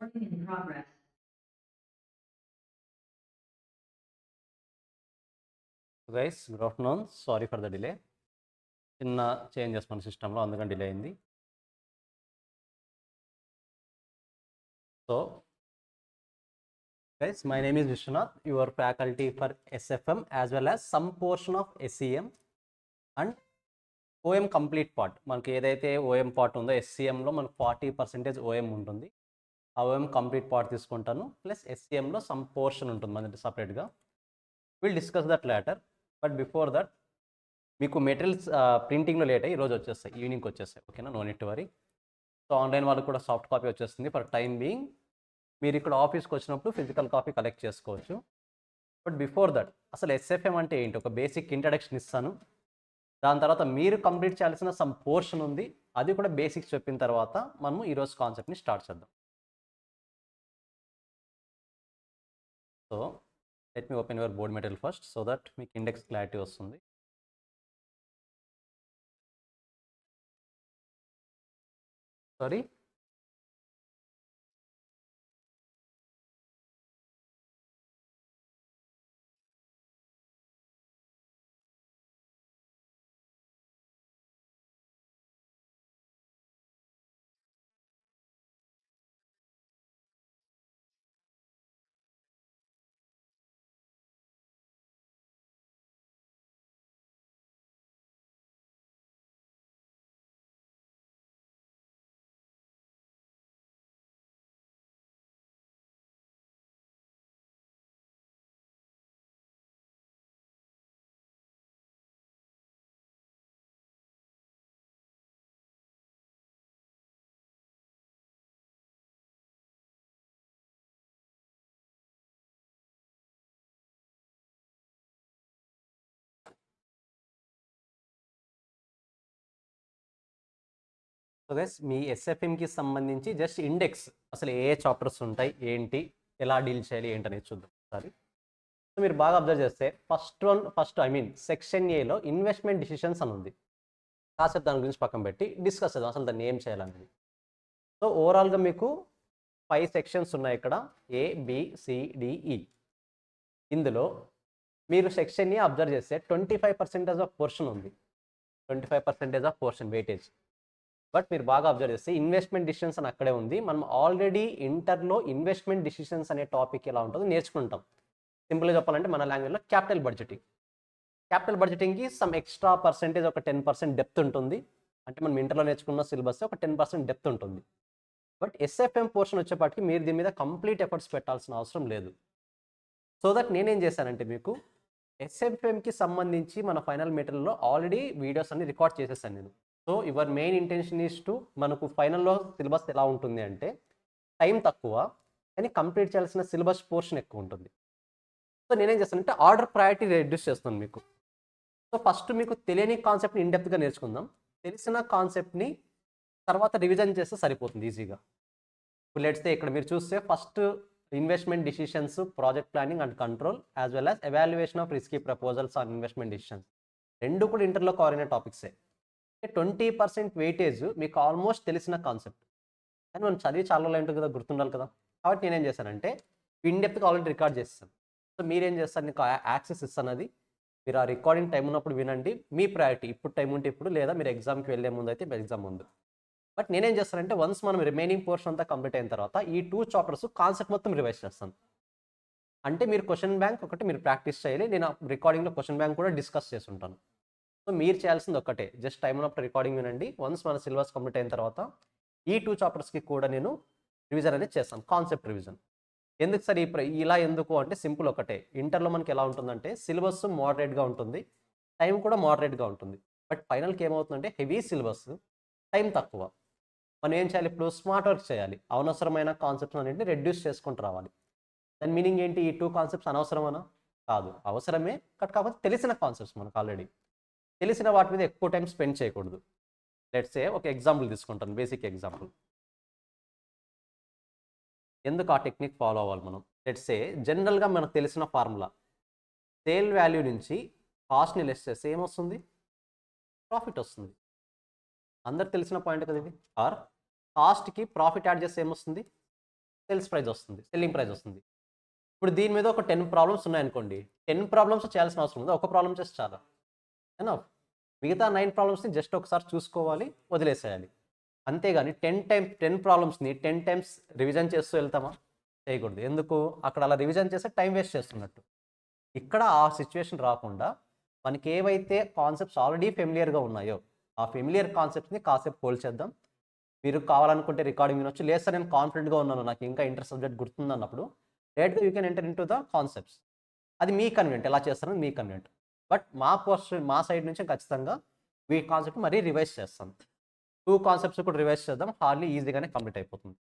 Recording in progress. Guys good afternoon. Sorry for the delay. చిన్న changes మన సిస్టంలో, అందుకని డిలే అయింది. So guys, my name is Vishwanath, your faculty for SFM as well as some portion of SEM and OM complete part. మనకి ఏదైతే OM part ఉందో ఎస్సీఎంలో మనకు 40% OM ఉంటుంది. ఆ ఓఎం కంప్లీట్ పార్ట్ తీసుకుంటాను, ప్లస్ ఎస్సీఎంలో సమ్ పోర్షన్ ఉంటుంది మనకి సపరేట్గా. Will discuss that later. But before that, మీకు మెటీరియల్స్ ప్రింటింగ్లో లేట్ అయ్యి ఈరోజు వచ్చేస్తాయి, ఈవినింగ్కి వచ్చేస్తాయి. ఓకేనా, no need to worry. So online వాళ్ళకి కూడా సాఫ్ట్ కాపీ వచ్చేస్తుంది ఫర్ టైం బీయింగ్. మీరు ఇక్కడ ఆఫీస్కి వచ్చినప్పుడు ఫిజికల్ కాపీ కలెక్ట్ చేసుకోవచ్చు. బట్ బిఫోర్ దట్, అసలు ఎస్ఎఫ్ఎం అంటే ఏంటి, ఒక బేసిక్ ఇంట్రడక్షన్ ఇస్తాను. దాని తర్వాత మీరు కంప్లీట్ చేయాల్సిన సమ్ పోర్షన్ ఉంది, అది కూడా బేసిక్స్ చెప్పిన తర్వాత మనము ఈరోజు కాన్సెప్ట్ని స్టార్ట్ చేద్దాం. So let me open your board material first, so that మీకు ఇండెక్స్ క్లారిటీ వస్తుంది. సారీ, సో గైస్, మీ ఎస్ఎఫ్ఎంకి సంబంధించి జస్ట్ ఇండెక్స్, అసలు ఏ చాప్టర్స్ ఉంటాయి, ఏంటి, ఎలా డీల్ చేయాలి, ఏంటనేది చూద్దాం ఒకసారి. సో మీరు బాగా అబ్జర్వ్ చేస్తే సెక్షన్ ఏలో ఇన్వెస్ట్మెంట్ డిసిషన్స్ అని ఉంది. కాసేపు దాని గురించి పక్కన పెట్టి డిస్కస్ చేద్దాం అసలు దాన్ని ఏం చేయాలనేది. సో ఓవరాల్గా మీకు 5 సెక్షన్స్ ఉన్నాయి ఇక్కడ, ABCDE. ఇందులో మీరు సెక్షన్ ఏ అబ్జర్వ్ చేస్తే 25% ఆఫ్ పోర్షన్ ఉంది, 25% ఆఫ్ పోర్షన్ వెయిటేజ్. బట్ మీరు బాగా అబ్జర్వ్ చేస్తే ఇన్వెస్ట్మెంట్ డిసిషన్స్ అని అక్కడే ఉంది. మనం ఆల్రెడీ ఇంటర్లో ఇన్వెస్ట్మెంట్ డిసిషన్స్ అనే టాపిక్ ఎలా ఉంటుందో నేర్చుకుంటాం. సింపుల్గా చెప్పాలంటే మన లాంగ్వేజ్లో క్యాపిటల్ బడ్జెటింగ్. క్యాపిటల్ బడ్జెటింగ్కి సమ్ ఎక్స్ట్రా పర్సెంటేజ్, ఒక 10% డెప్త్ ఉంటుంది. అంటే మనం ఇంటర్లో నేర్చుకున్న సిలబస్ ఒక 10% డెప్త్ ఉంటుంది. బట్ ఎస్ఎఫ్ఎం పోర్షన్ వచ్చేపాటికి మీరు దీని మీద కంప్లీట్ ఎఫర్ట్స్ పెట్టాల్సిన అవసరం లేదు. సో దట్ నేనేం చేశానంటే, మీకు ఎస్ఎఫ్ఎంకి సంబంధించి మన ఫైనల్ మెటీరియల్లో ఆల్రెడీ వీడియోస్ అన్ని రికార్డ్ చేసేసాను నేను. So your main intention is to, మనకు ఫైనల్లో సిలబస్ ఎలా ఉంటుంది అంటే టైం తక్కువ కానీ కంప్లీట్ చేయాల్సిన సిలబస్ పోర్షన్ ఎక్కువ ఉంటుంది. సో నేనేం చేస్తానంటే ఆర్డర్ ప్రయారిటీ రెడ్యూస్ చేస్తాను మీకు. సో ఫస్ట్ మీకు తెలియని కాన్సెప్ట్ని ఇన్డెప్త్గా నేర్చుకుందాం. తెలిసిన కాన్సెప్ట్ని తర్వాత రివిజన్ చేస్తే సరిపోతుంది ఈజీగా. ఇప్పుడు లెట్స్ సే ఇక్కడ మీరు చూస్తే first investment decisions, project planning and control, as well as evaluation of risky proposals on investment decisions, రెండు కూడా ఇంటర్లో కవర్ అయిన టాపిక్సే. 20% వెయిటేజ్ మీకు ఆల్మోస్ట్ తెలిసిన కాన్సెప్ట్, కానీ మనం చదివి చాలా రోజులు ఉంటుంది కదా, గుర్తుండాలి కదా. కాబట్టి నేనేం చేశానంటే ఇన్డెప్త్గా ఆల్రెడీ రికార్డ్ చేస్తాను. సో మీరేం చేస్తారు, నీకు యాక్సెస్ ఇస్తాను, అది మీరు ఆ రికార్డింగ్ టైం ఉన్నప్పుడు వినండి. మీ ప్రయారిటీ ఇప్పుడు టైం ఉంటే ఇప్పుడు, లేదా మీరు ఎగ్జామ్కి వెళ్ళే ముందు అయితే ఎగ్జామ్ ముందు. బట్ నేనేం చేస్తానంటే వన్స్ మనం రిమైనింగ్ పోర్షన్ అంతా కంప్లీట్ అయిన తర్వాత ఈ 2 చాప్టర్స్ కాన్సెప్ట్ మొత్తం రివైజ్ చేస్తాను. అంటే మీరు క్వశ్చన్ బ్యాంక్ ఒకటి మీరు ప్రాక్టీస్ చేయాలి, నేను రికార్డింగ్లో క్వశ్చన్ బ్యాంక్ కూడా డిస్కస్ చేస్తుంటాను. సో మీరు చేయాల్సింది ఒకటే, జస్ట్ టైం ఉన్నప్పుడు రికార్డింగ్ వినండి. వన్స్ మన సిలబస్ కంప్లీట్ అయిన తర్వాత ఈ 2 చాప్టర్స్కి కూడా నేను రివిజన్ అనేది చేస్తాను, కాన్సెప్ట్ రివిజన్. ఎందుకు సార్ ఇలా ఎందుకు అంటే సింపుల్ ఒకటే, ఇంటర్లో మనకి ఎలా ఉంటుందంటే సిలబస్ మోడరేట్గా ఉంటుంది, టైం కూడా మోడరేట్గా ఉంటుంది. బట్ ఫైనల్కి ఏమవుతుందంటే హెవీ సిలబస్, టైం తక్కువ. మనం ఏం చేయాలి, ఇప్పుడు స్మార్ట్ వర్క్ చేయాలి, అనవసరమైన కాన్సెప్ట్స్ అన్నింటిని రెడ్యూస్ చేసుకుంటూ రావాలి. దాని మీనింగ్ ఏంటి, ఈ 2 కాన్సెప్ట్స్ అనవసరమనా? కాదు, అవసరమే. కాకపోతే తెలిసిన కాన్సెప్ట్స్, మనకు ఆల్రెడీ తెలిసిన వాటి మీద ఎక్కువ టైం స్పెండ్ చేయకూడదు. లెట్స్ సే ఒక ఎగ్జాంపుల్ తీసుకుంటాను, బేసిక్ ఎగ్జాంపుల్. ఎందుకు ఆ టెక్నిక్ ఫాలో అవ్వాలి మనం? లెట్స్ సే జనరల్గా మనకు తెలిసిన ఫార్ములా, సేల్ వాల్యూ నుంచి కాస్ట్ని లెస్ చేస్తే ఏమొస్తుంది, ప్రాఫిట్ వస్తుంది. అందరికి తెలిసిన పాయింట్ కదా ఇది. ఆర్ కాస్ట్కి ప్రాఫిట్ యాడ్ చేస్తే ఏమొస్తుంది, సేల్స్ ప్రైస్ వస్తుంది, సెల్లింగ్ ప్రైస్ వస్తుంది. ఇప్పుడు దీని మీద ఒక 10 ప్రాబ్లమ్స్ ఉన్నాయనుకోండి, 10 ప్రాబ్లమ్స్ చేయాల్సిన అవసరం ఉంది, ఒక ప్రాబ్లం చేస్తే చాలా ఎనఫ్. మిగతా 9 ప్రాబ్లమ్స్ని జస్ట్ ఒకసారి చూసుకోవాలి, వదిలేసేయాలి. అంతేగాని 10 ప్రాబ్లమ్స్ని 10 టైమ్స్ రివిజన్ చేస్తూ వెళ్తామా? చేయకూడదు. ఎందుకు? అక్కడ అలా రివిజన్ చేస్తే టైం వేస్ట్ చేస్తున్నట్టు. ఇక్కడ ఆ సిచ్యువేషన్ రాకుండా మనకి ఏవైతే కాన్సెప్ట్స్ ఆల్రెడీ ఫెమిలియర్గా ఉన్నాయో ఆ ఫెమిలియర్ కాన్సెప్ట్స్ని కాసేపు పోల్చేద్దాం. మీరు కావాలనుకుంటే రికార్డింగ్ వినొచ్చు, లేదు సార్ నేను కాన్ఫిడెంట్గా ఉన్నాను, నాకు ఇంకా ఇంట్రెస్ట్ సబ్జెక్ట్ గుర్తుంది అన్నప్పుడు డైరెక్ట్గా you can enter into the concepts. అది మీ కన్వీనియంట్, ఎలా చేస్తారని మీ కన్వీనియంట్. బట్ మా సైడ్ నుంచి ఖచ్చితంగా ఈ కాన్సెప్ట్ మరీ రివైజ్ చేస్తాం. 2 కాన్సెప్ట్స్ కూడా రివైజ్ చేద్దాం, హార్డ్లీ ఈజీగానే కంప్లీట్ అయిపోతుంది.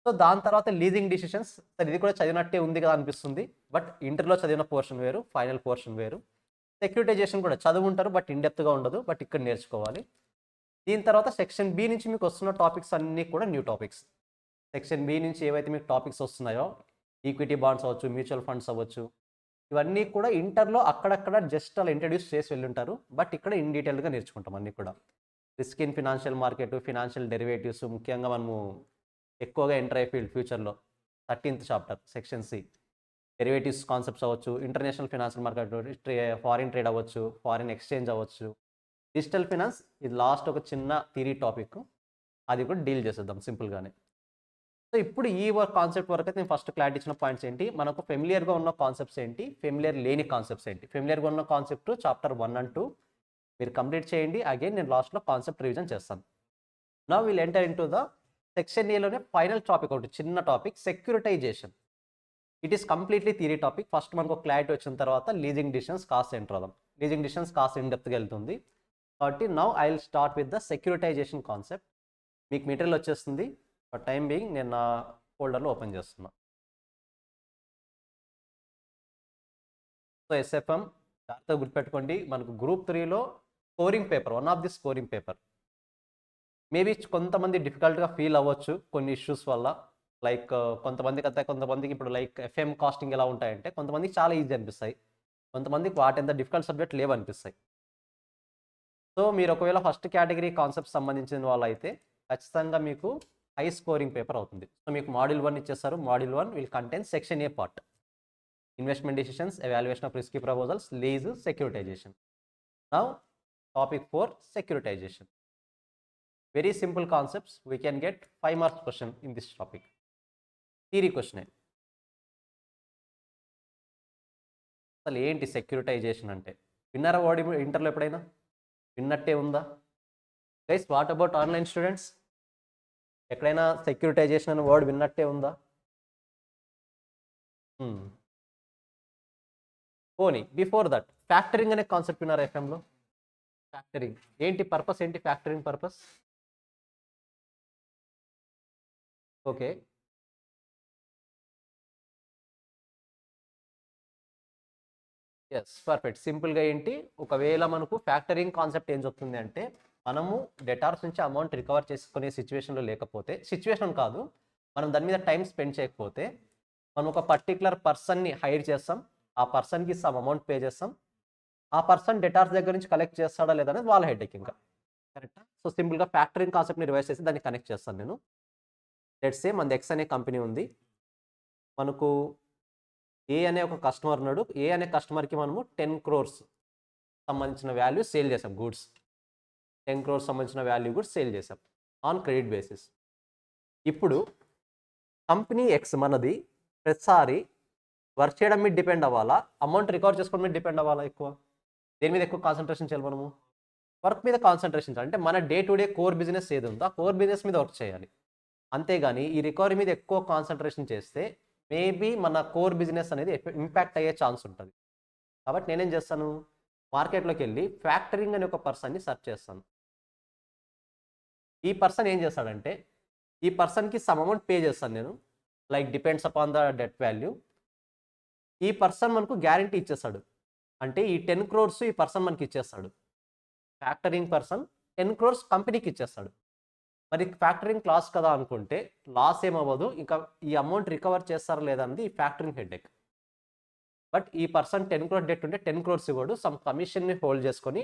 సో దాని తర్వాత లీజింగ్ డిసిషన్స్, సార్ ఇది కూడా చదివినట్టే ఉంది కదా అనిపిస్తుంది, బట్ ఇంటర్లో చదివిన పోర్షన్ వేరు, ఫైనల్ పోర్షన్ వేరు. సెక్యూరిటైజేషన్ కూడా చదువుంటారు బట్ ఇన్డెప్త్గా ఉండదు, బట్ ఇక్కడ నేర్చుకోవాలి. దీని తర్వాత సెక్షన్ బి నుంచి మీకు వస్తున్న టాపిక్స్ అన్నీ కూడా న్యూ టాపిక్స్. సెక్షన్ బి నుంచి ఏవైతే మీకు టాపిక్స్ వస్తున్నాయో ఈక్విటీ బాండ్స్ అవ్వచ్చు, మ్యూచువల్ ఫండ్స్ అవ్వచ్చు, ఇవన్నీ కూడా ఇంటర్లో అక్కడక్కడ జస్ట్ అలా ఇంట్రడ్యూస్ చేసి వెళ్ళుంటారు, బట్ ఇక్కడ ఇన్ డీటెయిల్గా నేర్చుకుంటాం అన్నీ కూడా. Risk in financial market, financial derivatives, ముఖ్యంగా మనము ఎక్కువగా ఎంటర్ అయ్యే ఫీల్డ్ ఫ్యూచర్లో 13th chapter section C. Derivatives concepts అవ్వచ్చు, international financial market, foreign trade అవ్వచ్చు, ఫారిన్ ఎక్స్చేంజ్ అవ్వచ్చు, డిజిటల్ ఫినాన్స్, ఇది లాస్ట్ ఒక చిన్న థియరీ టాపిక్, అది కూడా డీల్ చేసేద్దాం సింపుల్గానే. సో ఇప్పుడు ఈ కాన్సెప్ట్ వరకు అయితే నేను ఫస్ట్ క్లారిటీ ఇచ్చిన పాయింట్స్ ఏంటి, మనకు ఫెమిలియర్గా ఉన్న కాన్సెప్ట్స్ ఏంటి, ఫెమిలియర్ లేని కాన్సెప్ట్స్ ఏంటి. ఫెమిలియర్గా ఉన్న కాన్సెప్ట్ చాప్టర్ 1 and 2 మీరు కంప్లీట్ చేయండి. అగైన్ నేను లాస్ట్లో కాన్సెప్ట్ రివిజన్ చేస్తాను. Now will enter into the section ఏలోనే ఫైనల్ టాపిక్, ఒకటి చిన్న topic, securitization. It is completely theory topic. First మనకు క్లారిటీ వచ్చిన తర్వాత లీజింగ్ డిసిషన్స్ కాస్ట్ ఎంటర్ అవుదాం. లీజింగ్ డిసిషన్స్ కాస్ట్ ఇన్ డెప్త్గా వెళ్తుంది కాబట్టి now I will start with the securitization concept. మీకు మెటీరియల్ వచ్చేస్తుంది, ఫర్ టైం బీయింగ్ నేను నా ఫోల్డర్లో ఓపెన్ చేస్తున్నా. సో ఎస్ఎఫ్ఎం జాగ్రత్తగా గుర్తుపెట్టుకోండి, మనకు గ్రూప్ 3లో scoring paper, one of the scoring paper. Maybe కొంతమంది డిఫికల్ట్గా ఫీల్ అవ్వచ్చు కొన్ని ఇష్యూస్ వల్ల, లైక్ కొంతమందికి ఇప్పుడు లైక్ ఎఫ్ఎం కాస్టింగ్ ఎలా ఉంటాయంటే కొంతమందికి చాలా ఈజీ అనిపిస్తాయి, కొంతమందికి వాటెంత డిఫికల్ట్ సబ్జెక్ట్ లేవు అనిపిస్తాయి. సో మీరు ఒకవేళ ఫస్ట్ కేటగిరీ కాన్సెప్ట్ సంబంధించిన వాళ్ళు అయితే ఖచ్చితంగా మీకు హై స్కోరింగ్ పేపర్ అవుతుంది. సో మీకు మాడ్యూల్ 1 ఇచ్చేస్తారు. Module 1 will contain section A part, investment decisions, evaluation of risky proposals, lease, securitisation. Now topic 4 securitisation. Very simple concepts. We can get 5 marks question in this topic. Theory question. అసలు ఏంటి securitisation అంటే? విన్నారా word ఇంటర్లో ఎప్పుడైనా? విన్నట్టే ఉందా? Guys what about online students? ఎక్కడైనా securitization అనే వర్డ్ విన్నట్టే ఉందా? పోనీ బిఫోర్ దట్ ఫ్యాక్టరింగ్ అనే కాన్సెప్ట్ విన్నారా ఎఫ్ఎంలో? ఫ్యాక్టరింగ్ ఏంటి పర్పస్ ఏంటి? Factoring purpose okay, yes perfect. సింపుల్గా ఏంటి, ఒకవేళ మనకు ఫ్యాక్టరింగ్ కాన్సెప్ట్ ఏం చెప్తుంది అంటే మనము డెటార్స్ నుంచి అమౌంట్ రికవర్ చేసుకునే సిచ్యువేషన్లో లేకపోతే, సిచ్యువేషన్ కాదు, మనం దాని మీద టైం స్పెండ్ చేయకపోతే మనం ఒక పర్టికులర్ పర్సన్ని హైర్ చేస్తాం, ఆ పర్సన్కి సమ్ అమౌంట్ పే చేస్తాం, ఆ పర్సన్ డెటార్స్ దగ్గర నుంచి కలెక్ట్ చేస్తాడా లేదా అనేది వాళ్ళ హెడేక్ ఇంకా. కరెక్టా? సో సింపుల్గా ఫ్యాక్టరింగ్ కాన్సెప్ట్ని రివైజ్ చేసి దాన్ని కనెక్ట్ చేస్తాను నేను. లెట్స్ సే మనది ఎక్స్ అనే కంపెనీ ఉంది, మనకు ఏ అనే ఒక కస్టమర్ ఉన్నాడు, ఏ అనే కస్టమర్కి మనము 10 crores సంబంధించిన వాల్యూ సేల్ చేసాం, గూడ్స్ 10 crores సంబంధించిన వాల్యూ కూడా సేల్ చేసాం ఆన్ క్రెడిట్ బేసిస్. ఇప్పుడు కంపెనీ ఎక్స్ మనది ప్రతిసారి వర్క్ చేయడం మీద డిపెండ్ అవ్వాలా, అమౌంట్ రికవర్ చేసుకోవడం మీద డిపెండ్ అవ్వాలా? ఎక్కువ దేని మీద ఎక్కువ కాన్సన్ట్రేషన్ చేయాలి మనము? వర్క్ మీద కాన్సన్ట్రేషన్ చేయాలి. అంటే మన day to day core business ఏది ఉందో ఆ కోర్ బిజినెస్ మీద వర్క్ చేయాలి. అంతేగాని ఈ రికవరీ మీద ఎక్కువ కాన్సన్ట్రేషన్ చేస్తే మేబీ మన కోర్ బిజినెస్ అనేది ఇంపాక్ట్ అయ్యే ఛాన్స్ ఉంటుంది. కాబట్టి నేనేం చేస్తాను, మార్కెట్లోకి వెళ్ళి ఫ్యాక్టరింగ్ అనే ఒక పర్సన్ని సెర్చ్ చేస్తాను. ఈ పర్సన్ ఏం చేస్తాడంటే ఈ పర్సన్కి సమ్ అమౌంట్ పే చేస్తాను నేను, like depends upon the debt value. ఈ పర్సన్ మనకు గ్యారంటీ ఇచ్చేస్తాడు, అంటే ఈ 10 crores ఈ పర్సన్ మనకి ఇచ్చేస్తాడు. ఫ్యాక్టరింగ్ పర్సన్ 10 crores కంపెనీకి ఇచ్చేస్తాడు. మరి ఫ్యాక్టరింగ్ క్లాస్ కదా అనుకుంటే లాస్ ఏమవ్వదు, ఇంకా ఈ అమౌంట్ రికవర్ చేస్తారా లేదా అనేది ఈ ఫ్యాక్టరింగ్ హెడేక్. బట్ ఈ పర్సన్ 10 crore డెట్ ఉంటే 10 crores ఇవ్వడు, సమ్ కమిషన్ని హోల్డ్ చేసుకొని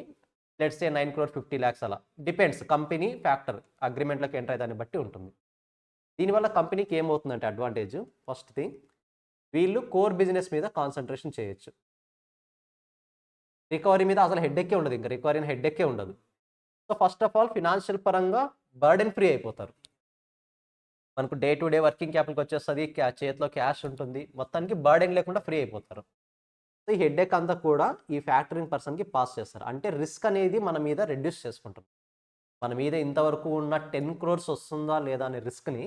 లెట్స్ సే 9 crore 50 lakhs అలా, డిపెండ్స్ కంపెనీ ఫ్యాక్టర్ అగ్రిమెంట్లోకి ఎంటర్ అయ్యే దాన్ని బట్టి ఉంటుంది. దీనివల్ల కంపెనీకి ఏమవుతుందంటే అడ్వాంటేజ్, ఫస్ట్ థింగ్ వీళ్ళు కోర్ బిజినెస్ మీద కాన్సన్ట్రేషన్ చేయొచ్చు. రికవరీ మీద అసలు హెడ్‌ఏకే ఉండదు. ఇంక రికవరీ అనే హెడ్‌ఏకే ఉండదు. So, first of all financial పరంగా బర్డెన్ ఫ్రీ అయిపోతారు. మనకు డే టు డే వర్కింగ్ క్యాపిటల్‌కొచ్చేస్తది. చేతిలో క్యాష్ ఉంటుంది. మొత్తానికి బర్డెన్ లేకుండా ఫ్రీ అయిపోతారు. సో, ఈ హెడ్‌ఏక్ అంతా కూడా ఈ ఫ్యాక్టరింగ్ పర్సన్‌కి పాస్ చేస్తారు. అంటే రిస్క్ అనేది మన మీద రెడ్యూస్ చేసుకుంటాం. మన మీద ఇంతవరకు ఉన్న 10 క్రోర్స్ వస్తుందా లేదా అనే రిస్క్‌ని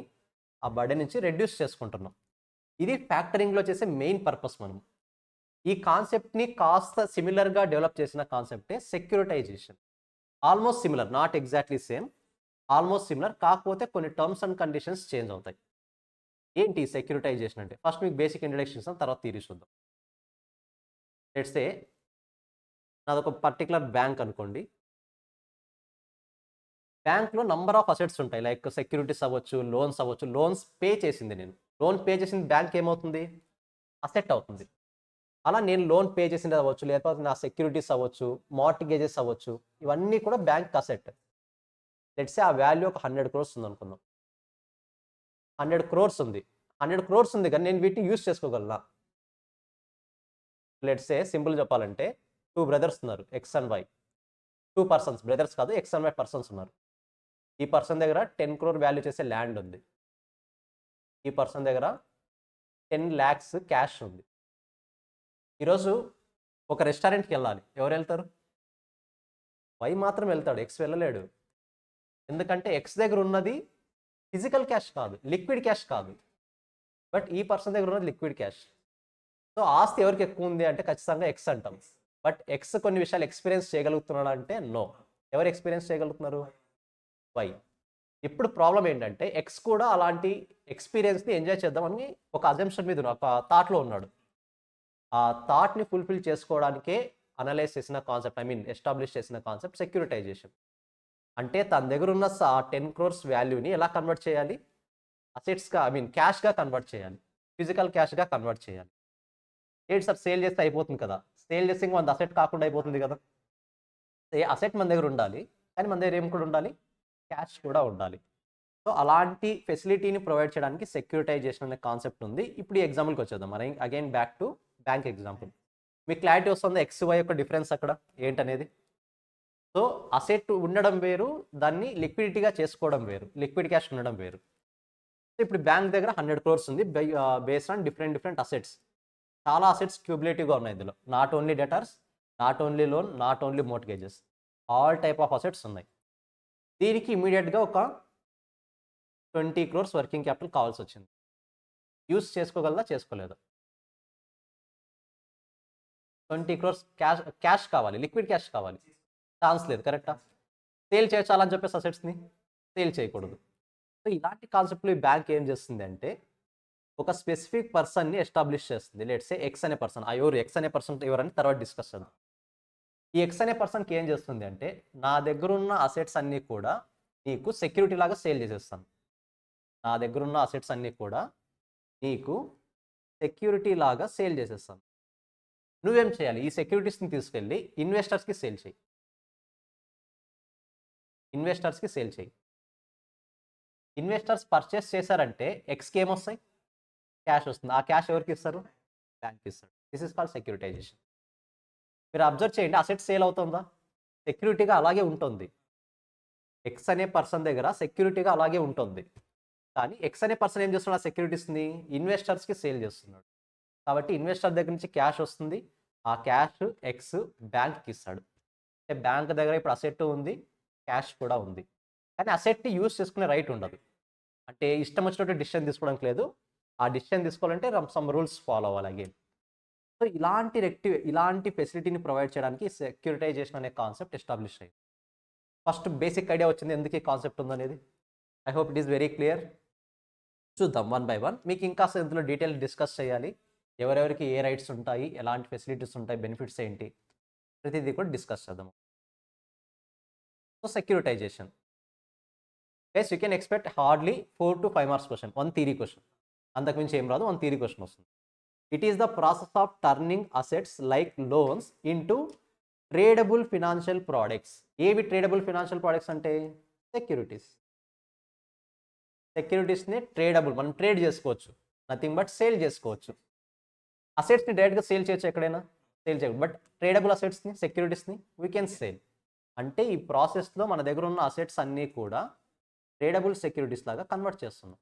ఆ బర్డెన్ నుంచి రెడ్యూస్ చేసుకుంటున్నాం. ఇది ఫ్యాక్టరింగ్‌లో చేసే మెయిన్ పర్పస్ మనం. ఈ కాన్సెప్ట్‌ని కాస్త సిమిలర్‌గా డెవలప్ చేసిన కాన్సెప్టే securitization. Almost similar, not exactly same. Almost similar. కాకపోతే కొన్ని టర్మ్స్ అండ్ కండిషన్స్ చేంజ్ అవుతాయి. ఏంటి సెక్యూరిటైజేషన్ అంటే? ఫస్ట్ మీకు బేసిక్ ఇంట్రడక్షన్ ఇస్తాను. తర్వాత థియరీ చూద్దాం. లెట్స్ సే నాదొక పర్టిక్యులర్ బ్యాంక్ అనుకోండి. బ్యాంక్‌లో నంబర్ ఆఫ్ అసెట్స్ ఉంటాయి. లైక్ సెక్యూరిటీస్ అవ్వచ్చు, లోన్స్ అవ్వచ్చు. లోన్స్ పే చేసింది నేను. లోన్ పే చేసింది బ్యాంక్ ఏమవుతుంది? అసెట్ అవుతుంది. అలా నేను లోన్ పే చేసింది అవ్వచ్చు, లేకపోతే నా సెక్యూరిటీస్ అవ్వచ్చు, మార్ట్‌గేజెస్ అవ్వచ్చు. ఇవన్నీ కూడా బ్యాంక్ అసెట్. లెట్స్ సే ఆ వాల్యూ ఒక 100 క్రోర్స్ ఉందనుకుందాం. 100 క్రోర్స్ ఉంది. 100 క్రోర్స్ ఉంది కానీ నేను వీటిని యూజ్ చేసుకోగలనా? లెట్స్ సే సింపుల్‌గా చెప్పాలంటే 2 బ్రదర్స్ ఉన్నారు. X and Y. 2 persons, brothers కాదు, ఎక్స్ అండ్ వై పర్సన్స్ ఉన్నారు. ఈ పర్సన్ దగ్గర 10 క్రోర్ వాల్యూ చేసే ల్యాండ్ ఉంది. ఈ పర్సన్ దగ్గర 10 లాక్స్ క్యాష్ ఉంది. ఈరోజు ఒక రెస్టారెంట్‌కెళ్ళాలి. ఎవరెళ్తారు? వై మాత్రం వెళ్తాడు. ఎక్స్ వెళ్ళలేడు. ఎందుకంటే ఎక్స్ దగ్గర ఉన్నది ఫిజికల్ క్యాష్ కాదు, లిక్విడ్ క్యాష్ కాదు. బట్ ఈ పర్సన్ దగ్గర ఉన్నది లిక్విడ్ క్యాష్. సో, ఆస్తి ఎవరికి ఎక్కువ ఉంది అంటే ఖచ్చితంగా ఎక్స్ అంటాం. బట్ ఎక్స్ కొన్ని విషయాలు ఎక్స్‌పీరియన్స్ చేయగలుగుతున్నాడా అంటే నో. ఎవరు ఎక్స్‌పీరియన్స్ చేయగలుగుతున్నారు? వై. ఇప్పుడు ప్రాబ్లమ్ ఏంటంటే ఎక్స్ కూడా అలాంటి ఎక్స్‌పీరియన్స్‌ని ఎంజాయ్ చేద్దామని ఒక అజంప్షన్ మీద ఒక థాట్‌లో ఉన్నాడు. ఆ థాట్‌ని ఫుల్‌ఫిల్ చేసుకోవడానికే అనలైజ్ చేసిన కాన్సెప్ట్, ఐ మీన్ ఎస్టాబ్లిష్ చేసిన కాన్సెప్ట్ సెక్యూరిటైజేషన్. అంటే తన దగ్గర ఉన్న 10 క్రోర్స్ వాల్యూని ఎలా కన్వర్ట్ చేయాలి? అసెట్స్‌గా, ఐ మీన్ క్యాష్‌గా కన్వర్ట్ చేయాలి. ఫిజికల్ క్యాష్‌గా కన్వర్ట్ చేయాలి. ఏంటి సార్ సేల్ చేస్తే అయిపోతుంది కదా! సేల్ చేస్తే ఇంక మనది అసెట్ కాకుండా అయిపోతుంది కదా! అసెట్ మన దగ్గర ఉండాలి. కానీ మన దగ్గర ఏం కూడా ఉండాలి? క్యాష్ కూడా ఉండాలి. సో, అలాంటి ఫెసిలిటీని ప్రొవైడ్ చేయడానికి సెక్యూరిటైజేషన్ అనే కాన్సెప్ట్ ఉంది. ఇప్పుడు ఈ ఎగ్జాంపుల్‌కి వచ్చేద్దాం. మరి again back to bank example. మీకు క్లారిటీ వస్తుందా? ఎక్స్, వై యొక్క డిఫరెన్స్ అక్కడ ఏంటనేది? సో, అసెట్ ఉండడం వేరు, దాన్ని లిక్విడిటీగా చేసుకోవడం వేరు. లిక్విడ్ క్యాష్ ఉండడం వేరు. సో, ఇప్పుడు బ్యాంక్ దగ్గర 100 క్రోర్స్ ఉంది. Based on different different assets. చాలా అసెట్స్ క్యుములేటివ్‌గా ఉన్నాయి ఇందులో. Not only debtors, not only loan, not only mortgages. All type of assets ఉన్నాయి. దీనికి ఇమ్మీడియేట్‌గా ఒక 20 క్రోర్స్ వర్కింగ్ క్యాపిటల్ కావాల్సొచ్చింది. యూజ్ చేసుకోగలదా? చేసుకోలేదా? 20 క్రోర్స్ క్యాష్ కావాలి. లిక్విడ్ క్యాష్ కావాలి. ఛాన్స్ లేదు. కరెక్టా? సేల్ చేయాలని చెప్పేసి అసెట్స్‌ని సేల్ చేయకూడదు. సో, ఇలాంటి కాన్సెప్ట్‌లో ఈ బ్యాంక్ ఏం చేస్తుందంటే ఒక స్పెసిఫిక్ పర్సన్‌ని ఎస్టాబ్లిష్ చేస్తుంది. లెట్స్ సే ఎక్స్ అనే పర్సన్. ఆ ఎవరు ఎక్స్ అనే పర్సన్ ఎవరని తర్వాత డిస్కస్ చేద్దాం. ఈ ఎక్స్ అనే పర్సన్‌కి ఏం చేస్తుంది అంటే నా దగ్గరున్న అసెట్స్ అన్నీ కూడా నీకు సెక్యూరిటీ లాగా సేల్ చేసేస్తాను. నా దగ్గరున్న అసెట్స్ అన్నీ కూడా నీకు సెక్యూరిటీ లాగా సేల్ చేసేస్తాను. నువ్వేం చేయాలి? ఈ సెక్యూరిటీస్‌ని తీసుకెళ్ళి ఇన్వెస్టర్స్‌కి సేల్ చెయ్యి. ఇన్వెస్టర్స్‌కి సేల్ చెయ్యి. ఇన్వెస్టర్స్ పర్చేస్ చేశారంటే ఎక్స్‌కి ఏమొస్తాయి? క్యాష్ వస్తుంది. ఆ క్యాష్ ఎవరికి ఇస్తారు? బ్యాంక్‌కి ఇస్తాడు. This is called securitisation. మీరు అబ్జర్వ్ చేయండి, అసెట్ సేల్ అవుతుందా? సెక్యూరిటీగా అలాగే ఉంటుంది. ఎక్స్ అనే పర్సన్ దగ్గర సెక్యూరిటీగా అలాగే ఉంటుంది. కానీ ఎక్స్ అనే పర్సన్ ఏం చేస్తున్నాడు? ఆ సెక్యూరిటీస్‌ని ఇన్వెస్టర్స్‌కి సేల్ చేస్తున్నాడు. కాబట్టి ఇన్వెస్టర్ దగ్గర నుంచి క్యాష్ వస్తుంది. ఆ క్యాష్ ఎక్స్ బ్యాంక్‌కి ఇస్తాడు. అంటే బ్యాంక్ దగ్గర ఇప్పుడు అసెట్ ఉంది, క్యాష్ కూడా ఉంది. కానీ అసెట్‌ని యూజ్ చేసుకునే రైట్ ఉండదు. అంటే ఇష్టం వచ్చినట్టు డిసిషన్ తీసుకోవడానికి లేదు. ఆ డిసిషన్ తీసుకోవాలంటే సమ్ రూల్స్ ఫాలో అవ్వాలి అగైన్. సో, ఇలాంటి ఫెసిలిటీని ప్రొవైడ్ చేయడానికి సెక్యూరిటైజేషన్ అనే కాన్సెప్ట్ ఎస్టాబ్లిష్ అయింది. ఫస్ట్ బేసిక్ ఐడియా వచ్చింది ఎందుకు ఈ కాన్సెప్ట్ ఉందనేది. I hope it is very clear. చూద్దాం వన్ బై వన్. మీకు ఇంకా ఇందులో డీటెయిల్ డిస్కస్ చేయాలి. ఎవరెవరికి ఏ రైట్స్ ఉంటాయి, ఎలాంటి ఫెసిలిటీస్ ఉంటాయి, బెనిఫిట్స్ ఏంటి, ప్రతిదీ కూడా డిస్కస్ చేద్దాం. So, securitization. Guys you can expect hardly 4 to 5 marks question. 1 theory question. అంతకుమించి ఏం రాదు. 1 థియరీ క్వశ్చన్ వస్తుంది. It is the process of turning assets like loans into tradable financial products. ఏవి ట్రేడబుల్ ఫినాన్షియల్ ప్రోడక్ట్స్ అంటే? Securities. సెక్యూరిటీస్ని tradable, మనం trade చేసుకోవచ్చు, nothing but sale చేసుకోవచ్చు. అసెట్స్ని డైరెక్ట్గా సేల్ చేయొచ్చు, ఎక్కడైనా సేల్ చేయవచ్చు, బట్ ట్రేడబుల్ అసెట్స్ని, సెక్యూరిటీస్ని వీ కెన్ సేల్. అంటే ఈ ప్రాసెస్లో మన దగ్గర ఉన్న అసెట్స్ అన్నీ కూడా ట్రేడబుల్ సెక్యూరిటీస్ లాగా కన్వర్ట్ చేస్తున్నాం.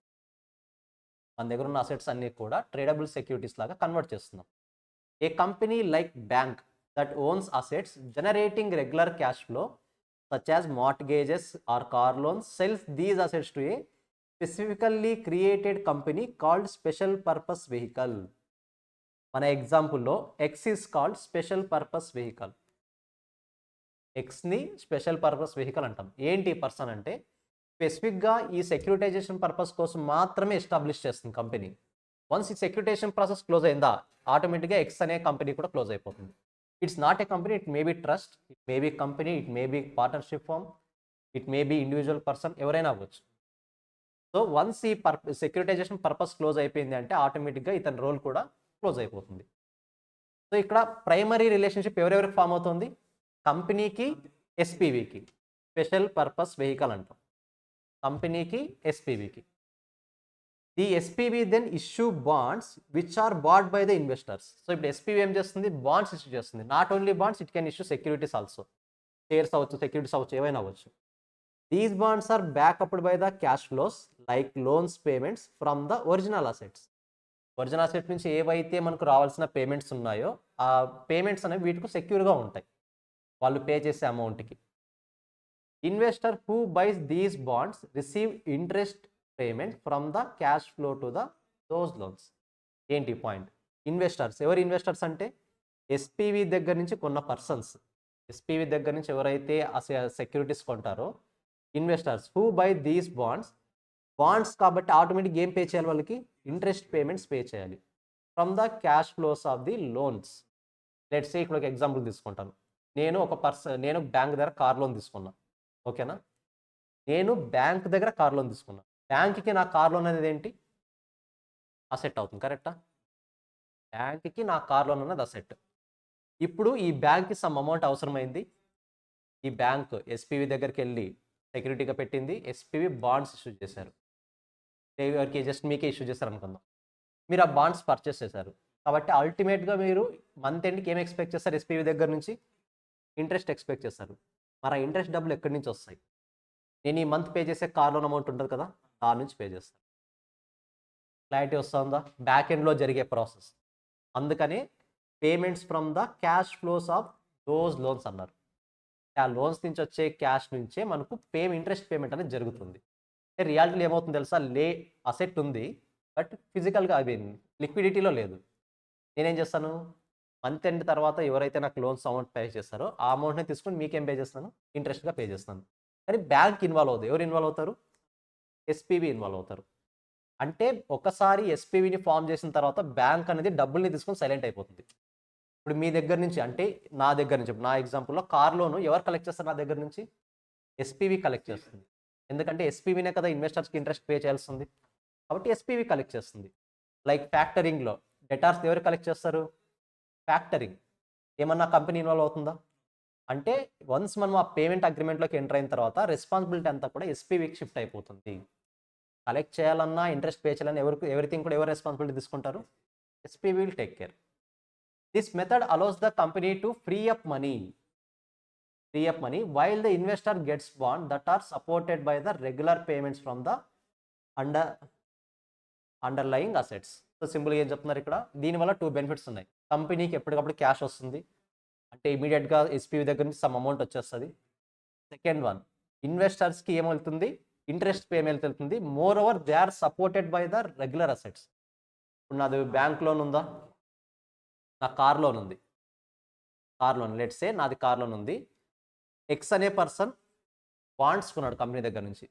మన దగ్గర ఉన్న అసెట్స్ అన్నీ కూడా ట్రేడబుల్ సెక్యూరిటీస్ లాగా కన్వర్ట్ చేస్తున్నాం. A company like bank that owns assets generating regular cash flow such as mortgages or car loans sells these assets to a specifically created company called special purpose vehicle. మన ఎగ్జాంపుల్లో X is called special purpose vehicle. ఎక్స్ని special purpose vehicle అంటాం. ఏంటి person అంటే స్పెసిఫిక్గా ఈ securitization purpose కోసం మాత్రమే ఎస్టాబ్లిష్ చేస్తుంది కంపెనీ. వన్స్ ఈ సెక్యూరిటైజేషన్ ప్రాసెస్ క్లోజ్ అయిందా, ఆటోమేటిక్గా ఎక్స్ అనే కంపెనీ కూడా క్లోజ్ అయిపోతుంది. It's not a company, it may be trust, it may be company, it may be partnership form, it may be individual person, ఎవరైనా అవ్వచ్చు. సో వన్స్ ఈ సెక్యూరిటైజేషన్ పర్పస్ క్లోజ్ అయిపోయింది అంటే ఆటోమేటిక్గా ఇతని రోల్ కూడా క్లోజ్ అయిపోతుంది. సో ఇక్కడ ప్రైమరీ రిలేషన్షిప్ ఎవరెవరికి ఫామ్ అవుతుంది? కంపెనీకి, ఎస్పీవీకి, స్పెషల్ పర్పస్ వెహికల్ అంటాం. కంపెనీకి, ఎస్పీవీకి. The SPV then issue bonds which are bought by the investors. So ఇప్పుడు ఎస్పీవీ ఏం చేస్తుంది? బాండ్స్ ఇష్యూ చేస్తుంది. Not only bonds, it can issue securities also. Shares అవ్వచ్చు, సెక్యూరిటీస్ అవ్వచ్చు, ఏవైనా అవ్వచ్చు. These bonds are backed up by the cash flows like loans payments from the original assets. Original asset నుంచి ఏవైతే మనకు రావాల్సిన పేమెంట్స్ ఉన్నాయో ఆ పేమెంట్స్ అనేవి వీటికి సెక్యూర్గా ఉంటాయి, వాళ్ళు పే చేసే అమౌంట్కి. Investor who buys these bonds receive interest payment from the cash flow to the those loans. ఏంటి పాయింట్? ఇన్వెస్టర్స్. ఎవరు ఇన్వెస్టర్స్ అంటే ఎస్పీవీ దగ్గర నుంచి కొన్న పర్సన్స్. ఎస్పీవీ దగ్గర నుంచి ఎవరైతే సెక్యూరిటీస్ కొంటారో investors who buy these bonds. Bonds కాబట్టి ఆటోమేటిక్ ఏం పే చేయాలి వాళ్ళకి? ఇంట్రెస్ట్ పేమెంట్స్ పే చేయాలి from the cash flows of the loans. Let's say ఇక్కడ ఒక ఎగ్జాంపుల్ తీసుకుంటాను. నేను బ్యాంక్ దగ్గర కార్ లోన్ తీసుకున్నా, ఓకేనా? నేను బ్యాంక్ దగ్గర కార్ లోన్ తీసుకున్నా. బ్యాంక్కి నా కార్ లోన్ అనేది ఏంటి? అసెట్ అవుతుంది, కరెక్టా? బ్యాంక్కి నా కార్ లోన్ అనేది అసెట్. ఇప్పుడు ఈ బ్యాంక్కి సమ్ అమౌంట్ అవసరమైంది. ఈ బ్యాంక్ ఎస్పీవీ దగ్గరికి వెళ్ళి సెక్యూరిటీగా పెట్టింది. ఎస్పీవీ బాండ్స్ ఇష్యూ చేశారు. ఎవరికి? జస్ట్ మీకే ఇష్యూ చేశారు అనుకుందాం. మీరు ఆ బాండ్స్ పర్చేస్ చేశారు కాబట్టి అల్టిమేట్గా మీరు మంత్ ఎండ్కి ఏం ఎక్స్పెక్ట్ చేస్తారు? ఎస్పీవీ దగ్గర నుంచి ఇంట్రెస్ట్ ఎక్స్పెక్ట్ చేస్తారు. మరి ఆ ఇంట్రెస్ట్ డబ్బులు ఎక్కడి నుంచి వస్తాయి? నేను ఈ మంత్ పే చేసే కార్ లోన్ అమౌంట్ ఉంటుంది కదా, దాని నుంచి పే చేస్తాను. క్లారిటీ వస్తుందా? బ్యాక్ ఎండ్లో జరిగే ప్రాసెస్. అందుకనే payments from the cash flows of those loans అన్నారు. ఆ లోన్స్ నుంచి వచ్చే క్యాష్ నుంచే మనకు ఇంట్రెస్ట్ పేమెంట్ అనేది జరుగుతుంది. రియాలిటీలో ఏమవుతుంది తెలుసా? అసెట్ ఉంది బట్ ఫిజికల్గా అది లిక్విడిటీలో లేదు. నేనేం చేస్తాను? మంత్ ఎండ్ తర్వాత ఎవరైతే నాకు లోన్స్ అమౌంట్ పే చేస్తారో ఆ అమౌంట్ని తీసుకొని మీకేం పే చేస్తాను? ఇంట్రెస్ట్గా పే చేస్తాను. కానీ బ్యాంక్ ఇన్వాల్వ్ అవుతుంది. ఎవరు ఇన్వాల్వ్ అవుతారు? ఎస్పీవీ ఇన్వాల్వ్ అవుతారు. అంటే ఒకసారి ఎస్పీవీని ఫామ్ చేసిన తర్వాత బ్యాంక్ అనేది డబ్బుల్ని తీసుకొని సైలెంట్ అయిపోతుంది. ఇప్పుడు మీ దగ్గర నుంచి, అంటే నా దగ్గర నుంచి, నా ఎగ్జాంపుల్లో కార్ లోను ఎవరు కలెక్ట్ చేస్తారు? నా దగ్గర నుంచి ఎస్పీవీ కలెక్ట్ చేస్తుంది. ఎందుకంటే ఎస్పీవీనే కదా ఇన్వెస్టర్స్కి ఇంట్రెస్ట్ పే చేయాల్సింది, కాబట్టి ఎస్పీవీ కలెక్ట్ చేస్తుంది. లైక్ ఫ్యాక్టరింగ్లో డెటార్స్ ఎవరు కలెక్ట్ చేస్తారు? ఫ్యాక్టరింగ్. ఏమన్నా కంపెనీ ఇన్వాల్వ్ అవుతుందా? అంటే వన్స్ మనం ఆ పేమెంట్ అగ్రిమెంట్లోకి ఎంటర్ అయిన తర్వాత రెస్పాన్సిబిలిటీ అంతా కూడా ఎస్పీవీకి షిఫ్ట్ అయిపోతుంది. కలెక్ట్ చేయాలన్నా, ఇంట్రెస్ట్ పే చేయాలన్నా ఎవరిథింగ్ కూడా ఎవరు రెస్పాన్సిబిలిటీ తీసుకుంటారు? SPV will take care. This method allows the company to free up money while the investor gets bond that are supported by the regular payments from the underlying assets. So సింపుల్గా ఏం చెప్తున్నారు ఇక్కడ? దీనివల్ల 2 benefits ఉన్నాయి. కంపెనీకి ఎప్పటికప్పుడు cash వస్తుంది, అంటే ఇమీడియట్గా ఎస్పీవీ దగ్గర నుంచి సమ్ అమౌంట్ వచ్చేస్తుంది. సెకండ్ వన్, ఇన్వెస్టర్స్కి ఏమవుతుంది? ఇంట్రెస్ట్ పేమెంట్ వెళ్తుంది. Moreover they are supported by the regular assets. ఇప్పుడు నాది బ్యాంక్ లోన్ ఉందా? నా కార్ లోన్ ఉంది. కార్ లోన్, లెట్స్ సే నాది కార్ లోన్ ఉంది. ఎక్స్ అనే పర్సన్ బాండ్స్ కొన్నాడు కంపెనీ దగ్గర నుంచి.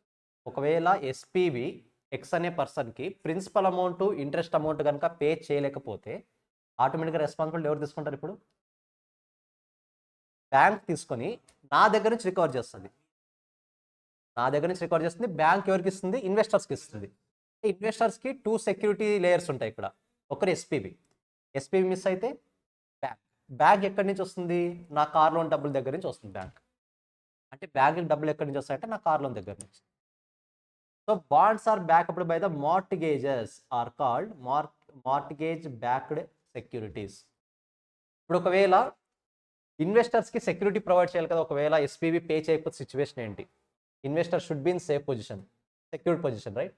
ఒకవేళ ఎస్పీవీ ఎక్స్ అనే పర్సన్కి ప్రిన్సిపల్ అమౌంట్, ఇంట్రెస్ట్ అమౌంట్ కనుక పే చేయలేకపోతే ఆటోమేటిక్గా రెస్పాన్సిబిలిటీ ఎవరు తీసుకుంటారు? ఇప్పుడు బ్యాంక్ తీసుకొని నా దగ్గర నుంచి రికవర్ చేస్తుంది. బ్యాంక్ ఎవరికి ఇస్తుంది? ఇన్వెస్టర్స్కి ఇస్తుంది. ఇన్వెస్టర్స్కి 2 సెక్యూరిటీ లేయర్స్ ఉంటాయి ఇక్కడ. ఒకరు ఎస్పీవీ మిస్ అయితే బ్యాంక్ ఎక్కడి నుంచి వస్తుంది? నా కార్ లోన్ డబ్బుల దగ్గర నుంచి వస్తుంది బ్యాంక్. అంటే బ్యాంక్ డబ్బులు ఎక్కడి నుంచి వస్తాయంటే నా కార్ లోన్ దగ్గర నుంచి. So bonds are backed up by the mortgages are called mortgage backed securities. ఇప్పుడు ఒకవేళ ఇన్వెస్టర్స్కి సెక్యూరిటీ ప్రొవైడ్ చేయాలి కదా, ఒకవేళ ఎస్పీవి పే చేయకపోతే సిచ్యువేషన్ ఏంటి? Investor should be in safe position, secured position, right?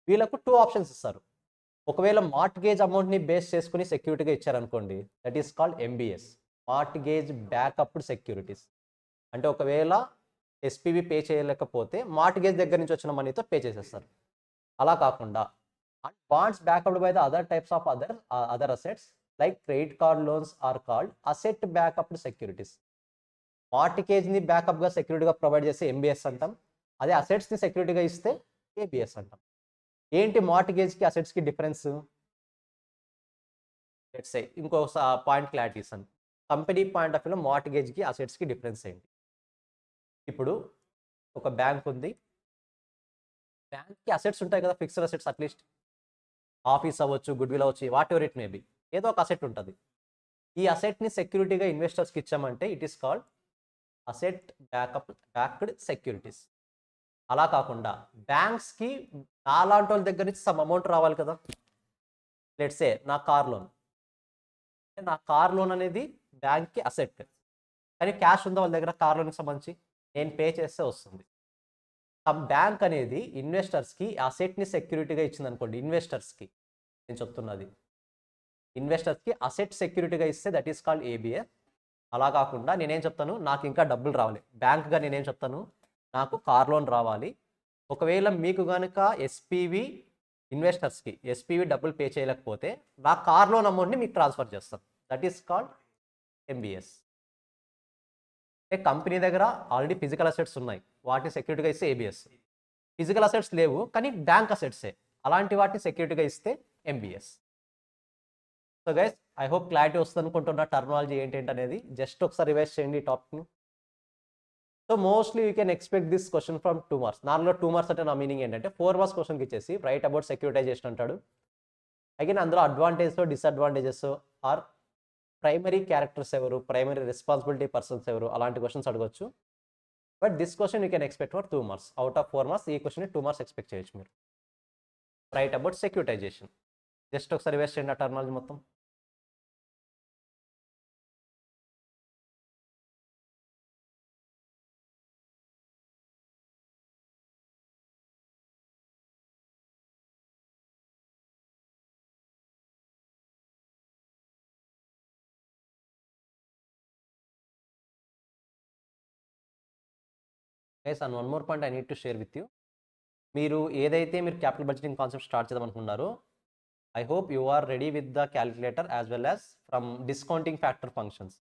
వీళ్ళకు 2 ఆప్షన్స్ ఇస్తారు. ఒకవేళ మార్ట్గేజ్ అమౌంట్ని బేస్ చేసుకుని సెక్యూరిటీగా ఇచ్చారనుకోండి, that is called MBS, mortgage backed up securities. అంటే ఒకవేళ ఎస్పీవి పే చేయలేకపోతే మార్ట్గేజ్ దగ్గర నుంచి వచ్చిన మనీతో పే చేసేస్తారు. అలా కాకుండా bonds backed up by the other types of other assets like credit card loans are called asset backed up securities. మార్టిగేజ్ని బ్యాకప్గా సెక్యూరిటీగా ప్రొవైడ్ చేస్తే ఎంబీఎస్ అంటాం, అదే అసెట్స్ని సెక్యూరిటీగా ఇస్తే ఏబిఎస్ అంటాం. ఏంటి మార్టిగేజ్కి అసెట్స్కి డిఫరెన్స్? లెట్స్ సే ఇంకో పాయింట్ క్లారిటీ ఇస్తాను. కంపెనీ పాయింట్ ఆఫ్ వ్యూలో మార్టిగేజ్కి అసెట్స్కి డిఫరెన్స్ ఏంటి? ఇప్పుడు ఒక బ్యాంక్ ఉంది, బ్యాంక్కి అసెట్స్ ఉంటాయి కదా, ఫిక్స్డ్ అసెట్స్, అట్లీస్ట్ ఆఫీస్ అవ్వచ్చు, గుడ్ విల్ అవ్వచ్చు, whatever it may be, ఏదో ఒక అసెట్ ఉంటుంది. ఈ అసెట్ని సెక్యూరిటీగా ఇన్వెస్టర్స్కి ఇచ్చామంటే it is called asset backed securities. అలా కాకుండా బ్యాంక్స్కి నాలాంటి వాళ్ళ దగ్గర నుంచి సమ్ అమౌంట్ రావాలి కదా. లెట్స్ సే నా కార్ లోన్, నా కార్ లోన్ అనేది బ్యాంక్కి అసెట్, కానీ క్యాష్ ఉందా వాళ్ళ దగ్గర కార్ లోన్కి సంబంధించి, నేను పే చేస్తే వస్తుంది. బ్యాంక్ అనేది ఇన్వెస్టర్స్కి అసెట్ని సెక్యూరిటీగా ఇచ్చింది అనుకోండి, ఇన్వెస్టర్స్కి నేను చెప్తున్నది, ఇన్వెస్టర్స్కి అసెట్ సెక్యూరిటీగా ఇస్తే దట్ ఈస్ కాల్డ్ ఏబిఎస్. అలా కాకుండా నేనేం చెప్తాను, నాకు ఇంకా డబ్బులు రావాలి, బ్యాంక్గా నేనేం చెప్తాను, నాకు కార్ లోన్ రావాలి. ఒకవేళ మీకు కనుక ఎస్పీవి ఇన్వెస్టర్స్కి ఎస్పీవి డబ్బులు పే చేయలేకపోతే నా కార్ లోన్ అమౌంట్ని మీకు ట్రాన్స్ఫర్ చేస్తాను, that is called MBS. Company దగ్గర ఆల్రెడీ ఫిజికల్ అసెట్స్ ఉన్నాయి, వాటిని సెక్యూరిటీగా ఇస్తే ఏబిఎస్. ఫిజికల్ అసెట్స్ లేవు కానీ బ్యాంక్ అసెట్సే, అలాంటి వాటిని సెక్యూరిటీగా ఇస్తే MBS. So guys, I hope clarity వస్తుంది అనుకుంటున్నా టర్మినాలజీ ఏంటి అనేది. జస్ట్ ఒకసారి రివైజ్ చేయండి ఈ టాపిక్ని. So mostly you can expect this question from 2 marks. నాలో 2 మార్క్స్ అంటే నా మీనింగ్ ఏంటంటే 4 మార్క్స్ క్వశ్చన్కి ఇచ్చేసి రైట్ అబౌట్ సెక్యూరిటైజేషన్ అంటాడు. అగైన్ అందులో advantages disadvantages or primary characters ఎవరు, ప్రైమరీ రెస్పాన్సిబిలిటీ పర్సన్స్ ఎవరు, అలాంటి క్వశ్చన్స్ అడగొచ్చు. But this question you can expect for 2 marks. Out of 4 marks ఈ క్వశ్చన్ 2 మార్క్స్ ఎక్స్పెక్ట్ చేయొచ్చు మీరు. Write about securitization. జస్ట్ ఒకసారి రివైజ్ చేయండి ఆ టర్మినాలజీ మొత్తం. Guys, and one more point I need to share with you. మీరు ఏదైతే మీరు క్యాపిటల్ బడ్జెటింగ్ కాన్సెప్ట్ స్టార్ట్ చేద్దాం అనుకున్నారో, I hope you are ready with the calculator as well as from discounting factor functions.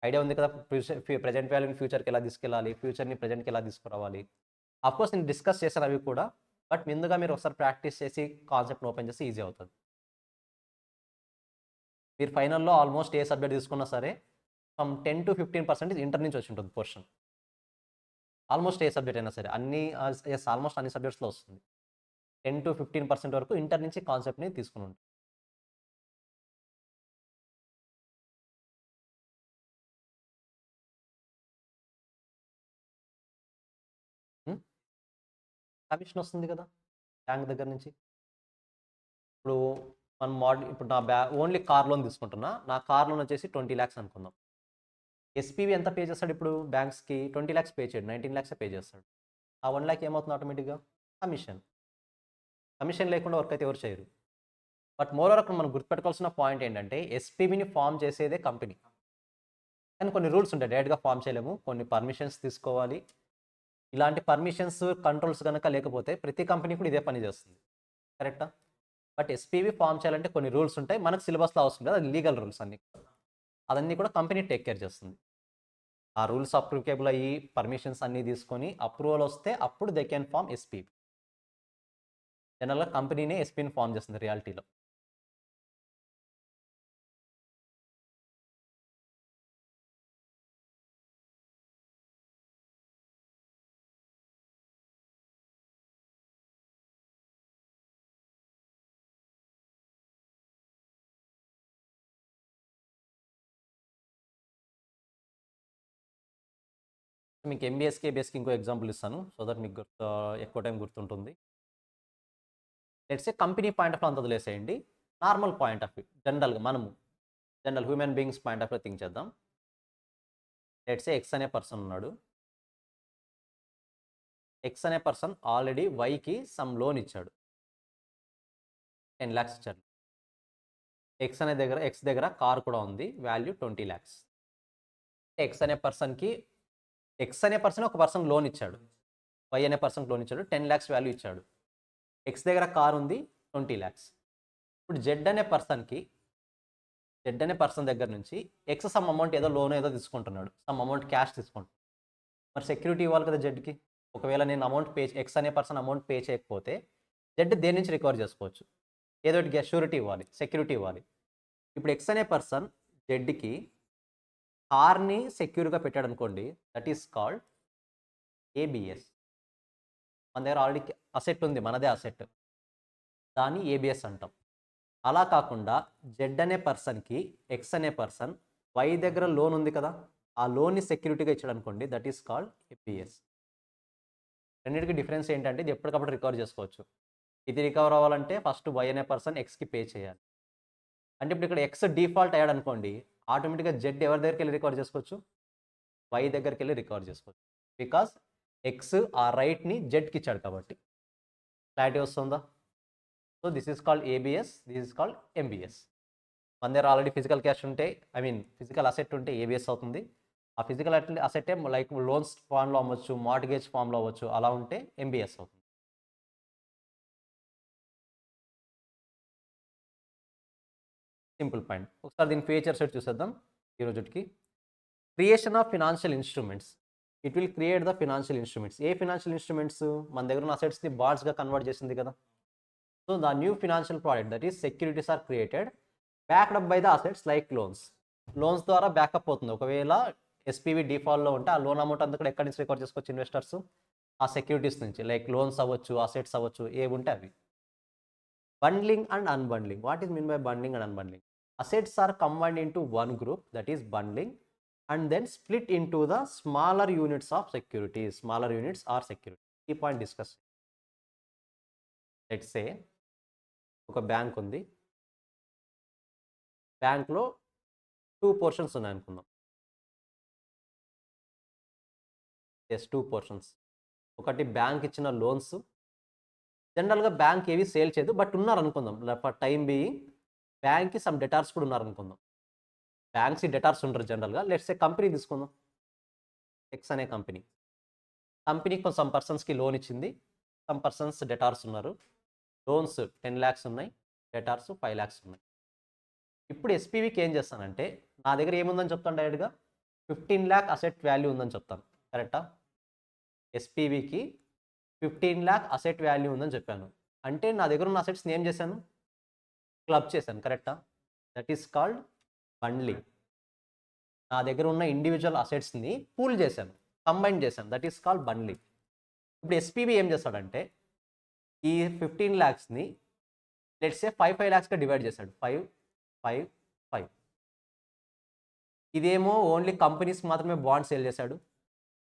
Idea ఉంది కదా, present వాల్యూని ఫ్యూచర్కి ఎలా తీసుకెళ్ళాలి, ఫ్యూచర్ని ప్రెజెంట్కి ఎలా తీసుకురావాలి. అఫ్కోర్స్ నేను డిస్కస్ చేశాను అవి కూడా, బట్ ముందుగా మీరు ఒకసారి ప్రాక్టీస్ చేసి కాన్సెప్ట్ని ఓపెన్ చేసి ఈజీ అవుతుంది. మీరు ఫైనల్లో ఆల్మోస్ట్ ఏ సబ్జెక్ట్ తీసుకున్నా సరే ఫ్రమ్ 10 to 15% ఇంటర్ నుంచి వచ్చి ఉంటుంది పోర్షన్. ఆల్మోస్ట్ ఏ సబ్జెక్ట్ అయినా సరే, ఆల్మోస్ట్ అన్ని సబ్జెక్ట్స్లో వస్తుంది. 10 to 15% వరకు ఇంటర్ నుంచి కాన్సెప్ట్ని తీసుకుని ఉంటుంది. కమిషన్ వస్తుంది కదా బ్యాంక్ దగ్గర నుంచి. ఇప్పుడు ఇప్పుడు నా ఓన్లీ కార్ లోన్ తీసుకుంటున్నా, నా కార్ లోన్ వచ్చేసి 20 lakhs అనుకుందాం. ఎస్పీవి ఎంత పే చేస్తాడు ఇప్పుడు బ్యాంక్స్కి? 20 lakhs పే చేయడు, 19 lakhs పే చేస్తాడు. ఆ 1 lakh ఏమవుతుంది ఆటోమేటిక్గా? కమిషన్ లేకుండా వర్క్ అయితే ఎవరు చేయరు. బట్ మోరోవర్ అక్కడ మనం గుర్తుపెట్టుకోవాల్సిన పాయింట్ ఏంటంటే ఎస్పీబీని ఫామ్ చేసేదే కంపెనీ, కానీ కొన్ని రూల్స్ ఉంటాయి, డైరెక్ట్గా ఫామ్ చేయలేము, కొన్ని పర్మిషన్స్ తీసుకోవాలి. ఇలాంటి పర్మిషన్స్ కంట్రోల్స్ కనుక లేకపోతే ప్రతి కంపెనీ కూడా ఇదే పని చేస్తుంది, కరెక్టా? బట్ ఎస్పీవి ఫామ్ చేయాలంటే కొన్ని రూల్స్ ఉంటాయి, మనకు సిలబస్లో అవసరం లేదు, అది లీగల్ రూల్స్ అన్ని, అదన్నీ కూడా కంపెనీ టేక్ కేర్ చేస్తుంది. ఆ రూల్స్ అప్లికేబుల్ అయ్యి పర్మిషన్స్ అన్నీ తీసుకొని అప్రూవల్ వస్తే అప్పుడు దే కెన్ ఫామ్ ఎస్పీ. జనరల్గా కంపెనీనే ఎస్పీని ఫామ్ చేస్తుంది రియాలిటీలో. మీకు ఎంబీఎస్ కేబీఎస్కి ఇంకో ఎగ్జాంపుల్ ఇస్తాను సో దట్ మీకు ఎక్కువ టైం గుర్తుంటుంది. Let's a company point of view అంత వదిలేసేయండి, నార్మల్ పాయింట్ ఆఫ్ వ్యూ జనరల్గా మనము general human beings point of view think చేద్దాం. లెట్స్ ఏ ఎక్స్ అనే పర్సన్ ఉన్నాడు. ఎక్స్ అనే పర్సన్ ఆల్రెడీ వైకి సమ్ లోన్ ఇచ్చాడు, 10 lakhs ఇచ్చాడు. ఎక్స్ దగ్గర కార్ కూడా ఉంది, వాల్యూ 20 lakhs. ఎక్స్ అనే పర్సన్ ఒక పర్సన్ లోన్ ఇచ్చాడు, వై అనే పర్సన్ లోన్ ఇచ్చాడు, 10 lakhs వాల్యూ ఇచ్చాడు. ఎక్స్ దగ్గర కార్ ఉంది, 20 lakhs. ఇప్పుడు జెడ్ అనే పర్సన్ దగ్గర నుంచి ఎక్స్ సమ్ అమౌంట్ ఏదో లోన్ ఏదో తీసుకుంటున్నాడు, సమ్ అమౌంట్ క్యాష్ తీసుకుంటున్నాడు. మరి సెక్యూరిటీ ఇవ్వాలి కదా జెడ్కి. ఒకవేళ నేను ఎక్స్ అనే పర్సన్ అమౌంట్ పే చేయకపోతే జెడ్ దేని నుంచి రికవర్ చేసుకోవచ్చు, ఏదో షూరిటీ ఇవ్వాలి, సెక్యూరిటీ ఇవ్వాలి. ఇప్పుడు ఎక్స్ అనే పర్సన్ జెడ్కి కార్ని సెక్యూర్గా పెట్టాడు అనుకోండి, దట్ ఈస్ కాల్డ్ ఏబిఎస్. మన దగ్గర ఆల్రెడీ అసెట్ ఉంది, మనదే అసెట్, దాన్ని ఏబిఎస్ అంటాం. అలా కాకుండా జెడ్ అనే పర్సన్కి ఎక్స్ అనే పర్సన్ వై దగ్గర లోన్ ఉంది కదా, ఆ లోన్ని సెక్యూరిటీగా ఇచ్చాడు అనుకోండి, దట్ ఈస్ కాల్డ్ ఏబిఎస్. రెండింటికి డిఫరెన్స్ ఏంటంటే ఇది ఎప్పటికప్పుడు రికవర్ చేసుకోవచ్చు. ఇది రికవర్ అవ్వాలంటే ఫస్ట్ వై అనే పర్సన్ ఎక్స్కి పే చేయాలి. అంటే ఇప్పుడు ఇక్కడ ఎక్స్ డిఫాల్ట్ అయ్యాడు అనుకోండి, ఆటోమేటిక్గా జెడ్ ఎవరి దగ్గరికి వెళ్ళి రికవర్ చేసుకోవచ్చు, వై దగ్గరికి వెళ్ళి రికవర్ చేసుకోవచ్చు. బికాస్ ఎక్స్ ఆ రైట్ని జెడ్కి ఇచ్చాడు కాబట్టి. క్లారిటీ వస్తుందా? So this is called ABS, this is called MBS. మన దగ్గర ఆల్రెడీ ఫిజికల్ క్యాష్ ఉంటే, ఫిజికల్ అసెట్ ఉంటే ఏబిఎస్ అవుతుంది. ఆ ఫిజికల్ అసెట్టే లైక్ లోన్స్ ఫామ్లో అవ్వచ్చు, మార్ట్గేజ్ ఫామ్లో అవ్వచ్చు, అలా ఉంటే ఎంబిఎస్ అవుతుంది. Simple point. ఒకసారి దీని ఫీచర్ సెట్ చూసేద్దాం ఈ రోజుకి. Creation of financial instruments. It will create the financial instruments. ఏ ఫినాన్షియల్ ఇన్స్ట్రుమెంట్స్? మన దగ్గర ఉన్న అసెట్స్ని బాండ్స్గా కన్వర్ట్ చేసింది కదా. So the new financial product, that is securities, are created backed up by the assets like loans. Loans ద్వారా బ్యాకప్ అవుతుంది. ఒకవేళ ఎస్పీవి డిఫాల్ట్లో ఉంటే ఆ లోన్ అమౌంట్ అంతా కూడా ఎక్కడి నుంచి రికవర్ చేసుకోవచ్చు ఇన్వెస్టర్స్? ఆ సెక్యూరిటీస్ నుంచి, లైక్ లోన్స్ అవ్వచ్చు, అసెట్స్ అవ్వచ్చు, ఏవి ఉంటే అవి. Bundling and unbundling. What is mean by bundling and unbundling? Assets are combined into one group, that is bundling, and then split into the smaller units of securities. Smaller units are security. Key point discuss. Let's say ఒక bank ఉంది, బ్యాంక్లో 2 portions ఉన్నాయి అనుకుందాం. ఎస్, 2 portions. ఒకటి bank ఇచ్చిన లోన్స్. జనరల్గా బ్యాంక్ ఏవి సేల్ చేయదు, బట్ ఉన్నారు అనుకుందాం ఫర్ టైం బీయింగ్. బ్యాంక్కి సమ్ డెటార్స్ కూడా ఉన్నారనుకుందాం. బ్యాంక్స్ డెటార్స్ ఉంటారు జనరల్గా. లెట్స్ ఏ కంపెనీ తీసుకుందాం, ఎక్స్ అనే కంపెనీకి కొంచెం పర్సన్స్కి లోన్ ఇచ్చింది, సమ్ పర్సన్స్ డెటార్స్ ఉన్నారు. లోన్స్ 10 lakhs ఉన్నాయి, డెటార్స్ 5 lakhs ఉన్నాయి. ఇప్పుడు ఎస్పీవీకి ఏం చేస్తానంటే, నా దగ్గర ఏముందని చెప్తాను డైరెక్ట్గా, 15 lakh అసెట్ వాల్యూ ఉందని చెప్తాను. కరెక్టా? ఎస్పీవీకి 15 lakh అసెట్ వాల్యూ ఉందని చెప్పాను. అంటే నా దగ్గర ఉన్న అసెట్స్ని ఏం చేశాను? క్లబ్ చేశాను. కరెక్టా? That is called bundling. నా దగ్గర ఉన్న ఇండివిజువల్ అసెట్స్ని పూల్ చేశాను, కంబైన్ చేశాను. That is called bundling. ఇప్పుడు ఎస్పీబీ ఏం చేస్తాడంటే, ఈ 15 lakhsని లెట్స్ సే 5 lakhsగా డివైడ్ చేశాడు. 5, 5, 5. ఇదేమో ఓన్లీ కంపెనీస్కి మాత్రమే బాండ్ సేల్ చేశాడు,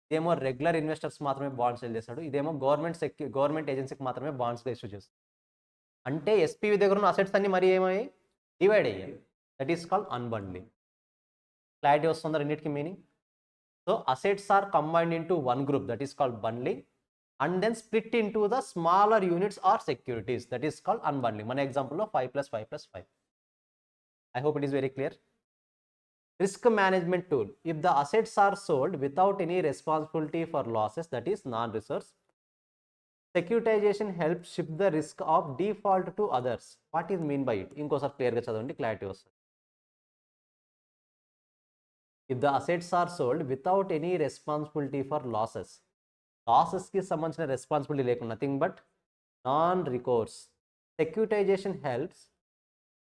ఇదేమో రెగ్యులర్ ఇన్వెస్టర్స్ మాత్రమే బాండ్ సేల్ చేశాడు, ఇదేమో గవర్నమెంట్ ఏజెన్సీకి మాత్రమే బాండ్స్గా ఇష్యూ చేస్తాడు. అంటే ఎస్పీవీ దగ్గర ఉన్న అసెట్స్ అన్ని మరి ఏమయ్యాయి? డివైడ్ అయ్యాయి. That is called unbundling. Clarity వస్తుందా రెండింటికి meaning? So assets are combined into one group, that is called bundling, and then split into the smaller units or securities, that is called unbundling. మన ఎగ్జాంపుల్లో 5 + 5 + 5. I hope it is very clear. Risk management tool. If the assets are sold without any responsibility for losses, that is non recourse, securitisation help shift the risk of default to others. What is mean by it? ఇంకోసారి క్లియర్గా చదవండి, clarity వస్తుంది. If the assets are sold without any responsibility for losses, లాసెస్కి సంబంధించిన responsibility లేకుండా, nothing but non recourse, securitization helps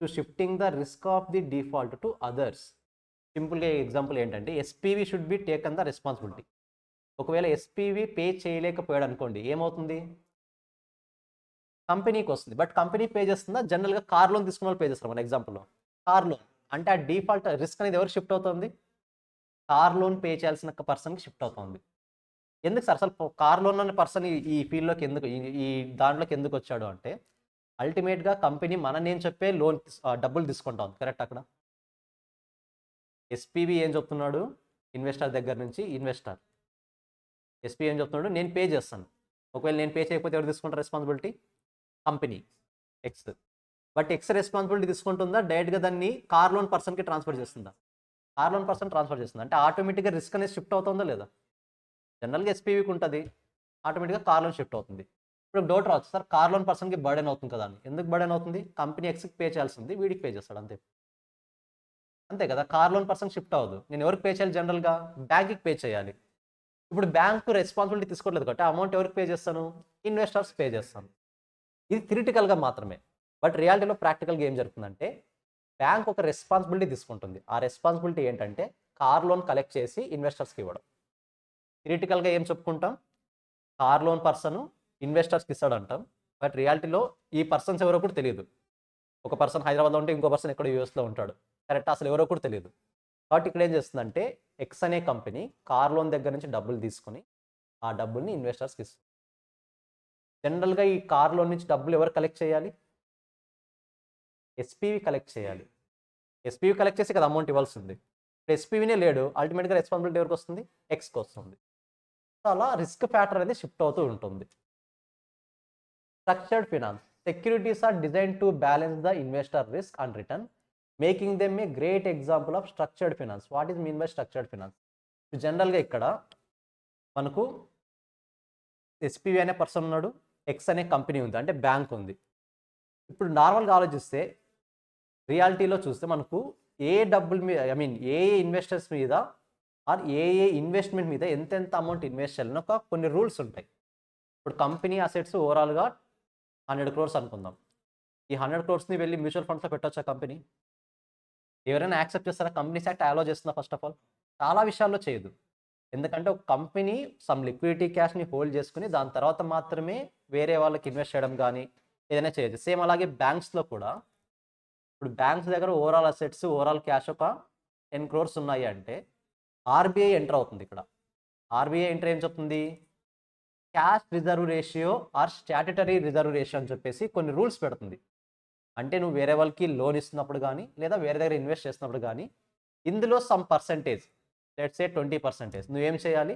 to shifting the risk of the default to others. సింపుల్గా example ఏంటంటే, SPV should be taken the responsibility. ఒకవేళ SPV pay చేయలేకపోయాడు అనుకోండి, ఏమవుతుంది? కంపెనీకి వస్తుంది. బట్ కంపెనీ పే చేస్తుందా? జనరల్గా కార్ లోన్ తీసుకున్న వాళ్ళు పే చేస్తారు. మన ఎగ్జాంపుల్లో కార్ లోన్ అంటే ఆ డిఫాల్ట్ రిస్క్ అనేది ఎవరికి షిఫ్ట్ అవుతుంది? కార్ లోన్ పే చేయాల్సిన పర్సన్కి షిఫ్ట్ అవుతుంది. ఎందుకు సార్ అసలు కార్లో ఉన్న పర్సన్ ఈ ఫీల్డ్లోకి ఎందుకు ఈ దాంట్లోకి ఎందుకు వచ్చాడు అంటే అల్టిమేట్గా కంపెనీ నేను చెప్పే లోన్ డబ్బులు తీసుకుంటాం కరెక్ట్. అక్కడ ఎస్పీవి ఏం చెప్తున్నాడు, ఇన్వెస్టర్ దగ్గర నుంచి ఎస్పీ ఏం చెప్తున్నాడు, నేను పే చేస్తాను. ఒకవేళ నేను పే చేయకపోతే ఎవరు తీసుకుంటారు responsibility? Company X. But X responsibility తీసుకుంటుందా, డైరెక్ట్గా దాన్ని కార్ లోన్ పర్సన్కి ట్రాన్స్ఫర్ చేస్తుందా? కార్ లోన్ పర్సన్ ట్రాన్స్ఫర్ చేస్తుంది అంటే ఆటోమేటిక్గా రిస్క్ అనేది షిఫ్ట్ అవుతుందా లేదా? జనరల్గా ఎస్పీవీకి ఉంటుంది, ఆటోమేటిక్గా కార్ లోన్ షిఫ్ట్ అవుతుంది. ఇప్పుడు డౌట్ రావచ్చు, సార్ కార్ లోన్ పర్సన్కి బర్డెన్ అవుతుంది కదా అని. ఎందుకు బర్డెన్ అవుతుంది? కంపెనీ ఎక్స్కి పే చేయాల్సింది వీడికి పే చేస్తాడు అంతే కదా. కార్ లోన్ పర్సన్ షిఫ్ట్ అవ్వదు. నేను ఎవరికి పే చేయాలి? జనరల్గా బ్యాంక్కి పే చేయాలి. ఇప్పుడు బ్యాంకు రెస్పాన్సిబిలిటీ తీసుకోవట్లేదు కాబట్టి అమౌంట్ ఎవరికి పే చేస్తాను? ఇన్వెస్టర్స్ పే చేస్తాను. ఇది థియరిటికల్గా మాత్రమే. బట్ రియాలిటీలో ప్రాక్టికల్గా ఏం జరుగుతుందంటే బ్యాంక్ ఒక రెస్పాన్సిబిలిటీ తీసుకుంటుంది. ఆ రెస్పాన్సిబిలిటీ ఏంటంటే కార్ లోన్ కలెక్ట్ చేసి ఇన్వెస్టర్స్కి ఇవ్వడం. థియరిటికల్గా ఏం చెప్పుకుంటాం? కార్ లోన్ పర్సన్ ఇన్వెస్టర్స్కి ఇస్తాడు అంటాం. బట్ రియాలిటీలో ఈ పర్సన్స్ ఎవరో కూడా తెలియదు. ఒక పర్సన్ హైదరాబాద్లో ఉంటే ఇంకో పర్సన్ ఎక్కడో యూఎస్లో ఉంటాడు. కరెక్ట్, అసలు ఎవరో కూడా తెలియదు. కాబట్టి ఇక్కడ ఏం చేస్తుందంటే ఎక్స్ అనే కంపెనీ కార్ లోన్ దగ్గర నుంచి డబ్బులు తీసుకుని ఆ డబ్బుల్ని ఇన్వెస్టర్స్కి ఇస్తుంది. జనరల్గా ఈ కార్ లోన్ నుంచి డబ్బులు ఎవరు కలెక్ట్ చేయాలి? ఎస్పీవి కలెక్ట్ చేయాలి. ఎస్పీవి కలెక్ట్ చేసి కదా అమౌంట్ ఇవ్వాల్సింది. ఎస్పీవీనే లేడు, అల్టిమేట్గా రెస్పాన్సిబిలిటీ ఎవరికి వస్తుంది? ఎక్స్కి వస్తుంది. సో అలా రిస్క్ ఫ్యాక్టర్ అనేది షిఫ్ట్ అవుతూ ఉంటుంది. Structured finance securities are design to balance the investor risk and return, making them a great example of structured finance. What is mean by structured finance? జనరల్గా ఇక్కడ మనకు ఎస్పీవీ అనే person ఉన్నాడు, X అనే company ఉంది, అంటే బ్యాంక్ ఉంది. ఇప్పుడు నార్మల్గా ఆలోచిస్తే రియాలిటీలో చూస్తే మనకు ఏ డబ్బుల మీద ఏ ఇన్వెస్టర్స్ మీద ఆర్ ఏ ఇన్వెస్ట్మెంట్ మీద ఎంతెంత అమౌంట్ ఇన్వెస్ట్ చేయాలని కొన్ని రూల్స్ ఉంటాయి. ఇప్పుడు కంపెనీ అసెట్స్ ఓవరాల్గా 100 crores అనుకుందాం. ఈ 100 crores వెళ్ళి మ్యూచువల్ ఫండ్స్లో పెట్టొచ్చా కంపెనీ? ఎవరైనా యాక్సెప్ట్ చేస్తారా? కంపెనీస్ యాక్ట్ అలో చేస్తుందా? ఫస్ట్ ఆఫ్ ఆల్ చాలా విషయాల్లో చేయదు. ఎందుకంటే ఒక కంపెనీ సమ్ లిక్విడిటీ క్యాష్ని హోల్డ్ చేసుకుని దాని తర్వాత మాత్రమే వేరే వాళ్ళకి ఇన్వెస్ట్ చేయడం కానీ ఏదైనా చేయొచ్చు. సేమ్ అలాగే బ్యాంక్స్లో కూడా ఇప్పుడు బ్యాంక్స్ దగ్గర ఓవరాల్ అసెట్స్ ఓవరాల్ క్యాష్ ఒక 10 crores ఉన్నాయి అంటే ఆర్బీఐ ఎంటర్ అవుతుంది. ఇక్కడ ఆర్బీఐ ఎంటర్ ఏం చెప్తుంది? Cash reserve ratio or statutory reserve ratio అని చెప్పేసి కొన్ని రూల్స్ పెడుతుంది. అంటే నువ్వు వేరే వాళ్ళకి లోన్ ఇస్తున్నప్పుడు కానీ లేదా వేరే దగ్గర ఇన్వెస్ట్ చేస్తున్నప్పుడు కానీ ఇందులో సమ్ పర్సంటేజ్, లెట్స్ సే 20% నువ్వేం చేయాలి?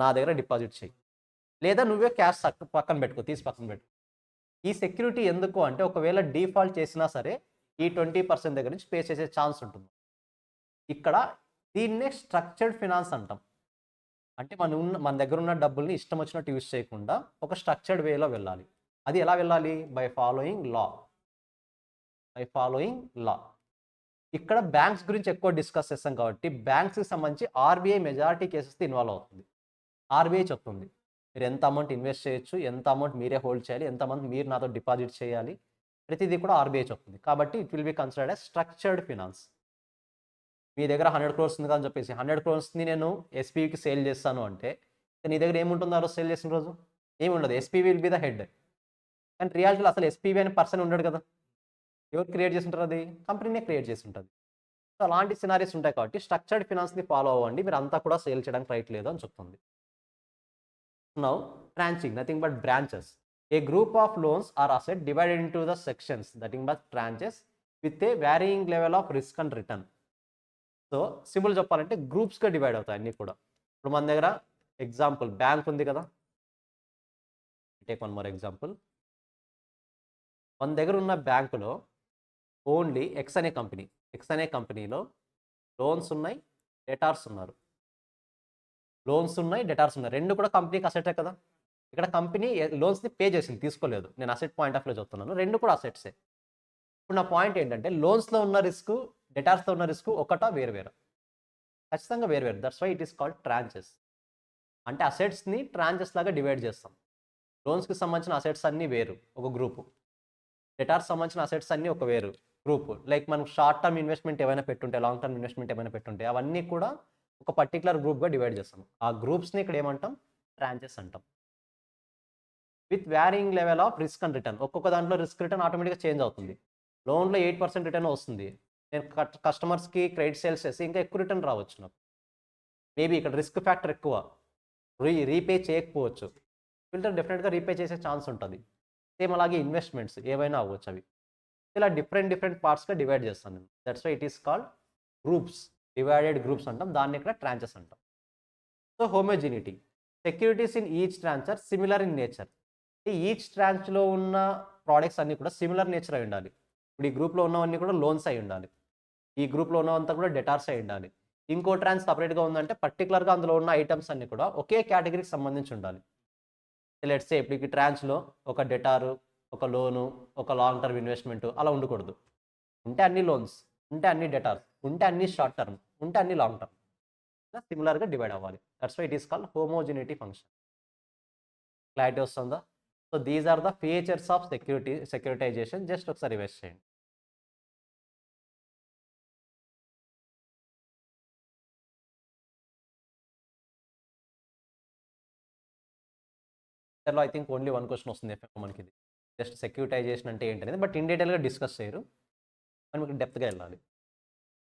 నా దగ్గర డిపాజిట్ చేయి, లేదా నువ్వే క్యాష్ పక్కన పెట్టుకో, తీసి పక్కన పెట్టుకో. ఈ సెక్యూరిటీ ఎందుకు అంటే ఒకవేళ డిఫాల్ట్ చేసినా సరే ఈ 20% దగ్గర నుంచి పే చేసే ఛాన్స్ ఉంటుంది. ఇక్కడ దీన్నే స్ట్రక్చర్డ్ ఫినాన్స్ అంటాం. అంటే మన దగ్గర ఉన్న డబ్బుల్ని ఇష్టం వచ్చినట్టు యూజ్ చేయకుండా ఒక స్ట్రక్చర్డ్ వేలో వెళ్ళాలి. అది ఎలా వెళ్ళాలి? బై ఫాలోయింగ్ లా. ఇక్కడ బ్యాంక్స్ గురించి ఎక్కువ డిస్కస్ చేస్తాం కాబట్టి బ్యాంక్స్కి సంబంధించి ఆర్బీఐ మెజారిటీ కేసెస్ ఇన్వాల్వ్ అవుతుంది. ఆర్బీఐ చెప్తుంది మీరు ఎంత అమౌంట్ ఇన్వెస్ట్ చేయొచ్చు, ఎంత అమౌంట్ మీరే హోల్డ్ చేయాలి, ఎంత అమౌంట్ మీరు నాతో డిపాజిట్ చేయాలి, ప్రతిదీ కూడా ఆర్బీఐ చెప్తుంది. కాబట్టి it will be considered as structured finance. మీ దగ్గర 100 crores ఉంది అని చెప్పేసి 100 crores నేను ఎస్పీకి సేల్ చేస్తాను అంటే నీ దగ్గర ఏముంటుందో ఆ రోజు సేల్ చేసిన రోజు? ఏమి ఉండదు. SPV will be the head. కానీ రియాలిటీలో అసలు ఎస్పీవీ అనే పర్సన్ ఉండడు కదా. ఎవరు క్రియేట్ చేసి ఉంటారు? అది కంపెనీనే క్రియేట్ చేసి ఉంటుంది. సో అలాంటి సినారీస్ ఉంటాయి కాబట్టి స్ట్రక్చర్డ్ ఫినాన్స్ని ఫాలో అవ్వండి, మీరు అంతా కూడా సేల్ చేయడానికి రైట్ లేదు అని చెప్తుంది. Now tranching nothing but branches. A group of loans or asset divided into the sections nothing but tranches with a varying level of risk and return. So simple చెప్పాలంటే గ్రూప్స్గా డివైడ్ అవుతాయి అన్నీ కూడా. ఇప్పుడు మన దగ్గర ఎగ్జాంపుల్ బ్యాంక్ ఉంది కదా, టేక్ వన్ మోర్ ఎగ్జాంపుల్. మన దగ్గర ఉన్న బ్యాంకులో ఓన్లీ ఎక్స్ అనే కంపెనీలో లోన్స్ ఉన్నాయి, డెటార్స్ ఉన్నారు. రెండు కూడా కంపెనీకి అసెటే కదా. ఇక్కడ కంపెనీ లోన్స్ని పే చేసింది, తీసుకోలేదు. నేను అసెట్ పాయింట్ ఆఫ్ వ్యూ చెప్తున్నాను, రెండు కూడా అసెట్సే. ఇప్పుడు నా పాయింట్ ఏంటంటే లోన్స్లో ఉన్న రిస్క్, డెటార్స్లో ఉన్న రిస్క్ ఒకటా వేరు? ఖచ్చితంగా వేరు. That's why it is called tranches. అంటే అసెట్స్ని ట్రాంచెస్ లాగా డివైడ్ చేస్తాం. లోన్స్కి సంబంధించిన అసెట్స్ అన్నీ వేరు ఒక గ్రూపు, డెటార్స్ సంబంధించిన అసెట్స్ అన్నీ ఒక వేరు గ్రూప్. లైక్ మనం షార్ట్ టర్మ్ ఇన్వెస్ట్మెంట్ ఏమైనా పెట్టుంటే, లాంగ్ టర్మ్ ఇన్వెస్ట్మెంట్ ఏమైనా పెట్టుంటే అవన్నీ కూడా ఒక పర్టికులర్ గ్రూప్గా డివైడ్ చేస్తాం. ఆ గ్రూప్స్ని ఇక్కడ ఏమంటాం? ట్రాంచెస్ అంటాం. With varying level of risk and return. ఒక్కొక్క దాంట్లో రిస్క్ రిటర్న్ ఆటోమేటిక్గా చేంజ్ అవుతుంది. లోన్లో 8% రిటర్న్ వస్తుంది, నేను కస్టమర్స్కి క్రెడిట్ సేల్స్ చేసి ఇంకా ఎక్కువ రిటర్న్ రావచ్చు నాకు. మేబీ ఇక్కడ రిస్క్ ఫ్యాక్టర్ ఎక్కువ, రీపే చేయకపోవచ్చు. ఫిల్టర్ డెఫినెట్గా రీపే చేసే ఛాన్స్ ఉంటుంది. సేమ్ అలాగే ఇన్వెస్ట్మెంట్స్ ఏవైనా అవ్వచ్చు అవి. ఇలా డిఫరెంట్ పార్ట్స్గా డివైడ్ చేస్తాను నేను. That's why it is called groups. Divided groups అంటాం, దాన్ని ఇక్కడ ట్రాంచెస్ అంటాం. So homogeneity, securities in each tranche are similar in nature. Each ట్రాంచ్లో ఉన్న ప్రోడక్ట్స్ అన్నీ కూడా సిమిలర్ నేచర్ అయి ఉండాలి. ఇప్పుడు ఈ గ్రూప్లో ఉన్నవన్నీ కూడా లోన్స్ అయి ఉండాలి, ఈ గ్రూప్లో ఉన్నవంతా కూడా డెటార్స్ అయి ఉండాలి. ఇంకో ట్రాన్స్ సపరేట్గా ఉందంటే పర్టికులర్గా అందులో ఉన్న ఐటమ్స్ అన్నీ కూడా ఒకే కేటగిరీకి సంబంధించి ఉండాలి. లెట్స్ సే ఇప్పుడు ఈ ట్రాన్స్లో ఒక డెటారు, ఒక లోను, ఒక లాంగ్ టర్మ్ ఇన్వెస్ట్మెంట్ అలా ఉండకూడదు. ఉంటే అన్ని లోన్స్, ఉంటే అన్ని డెటార్స్, ఉంటే అన్ని షార్ట్ టర్మ్, ఉంటే అన్ని లాంగ్ టర్మ్, సిమిలర్గా డివైడ్ అవ్వాలి. That's why it is called homogeneity function. Clarity వస్తుందా? So these are the features of securitization. Just ఒకసారి రివైజ్ చేయండి. I think only one question వస్తుంది మనకి, ఇది జస్ట్ సెక్యూరిటైజేషన్ అంటే ఏంటనేది, బట్ ఇన్ డీటెయిల్గా డిస్కస్ చేయరు, మనకి డెప్త్గా వెళ్ళాలి.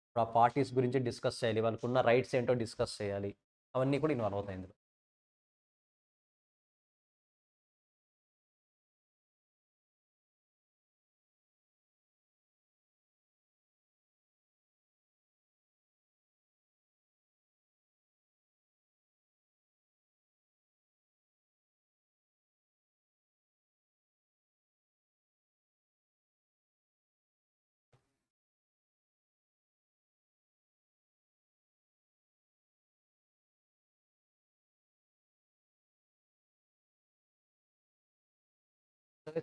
ఇప్పుడు ఆ పార్టీస్ గురించి డిస్కస్ చేయాలి, వాళ్ళకు ఉన్న రైట్స్ ఏంటో డిస్కస్ చేయాలి, అవన్నీ కూడా ఇన్వాల్వ్ అవుతాయి ఇందులో.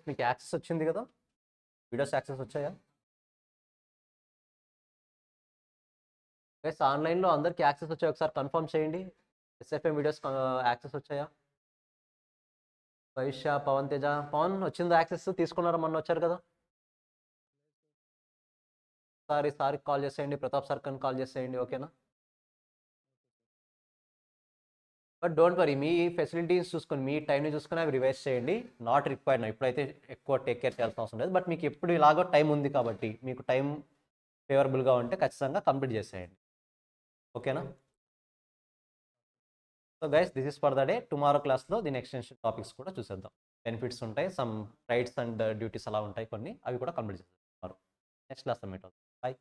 మీకు యాక్సెస్ వచ్చింది కదా, వీడియోస్ యాక్సెస్ వచ్చాయా? గైస్ ఆన్లైన్లో అందరికి యాక్సెస్ వచ్చాయి, ఒకసారి కన్ఫర్మ్ చేయండి. ఎస్ఎఫ్ఎం వీడియోస్ యాక్సెస్ వచ్చాయా? భవిష్య, పవన్ తేజ, పవన్ వచ్చిందా యాక్సెస్? తీసుకున్నారా? మొన్న వచ్చారు కదా. సార్కి కాల్ చేసేయండి, ప్రతాప్ సార్ కని కాల్ చేసేయండి, ఓకేనా? But don't worry, me facilities చూసుకొని, మీ టైంని చూసుకొని అవి రివైజ్ చేయండి. నాట్ రిక్వైర్డ్, ఇప్పుడైతే ఎక్కువ టేక్ కేర్ చేయాల్సిన అవసరం లేదు. బట్ మీకు ఎప్పుడు ఇలాగో టైం ఉంది కాబట్టి, మీకు టైం ఫేవరబుల్గా ఉంటే ఖచ్చితంగా కంప్లీట్ చేసేయండి, ఓకేనా? So guys, this is for the day. Tomorrow క్లాస్లో దీని ఎక్స్టెన్షన్ టాపిక్స్ కూడా చూసేద్దాం. బెనిఫిట్స్ ఉంటాయి, సమ్ రైట్స్ అండ్ డ్యూటీస్ అలా ఉంటాయి కొన్ని, అవి కూడా కంప్లీట్ చేసేద్దాం నెక్స్ట్ క్లాస్లో మీట్ అవుతాం. బాయ్.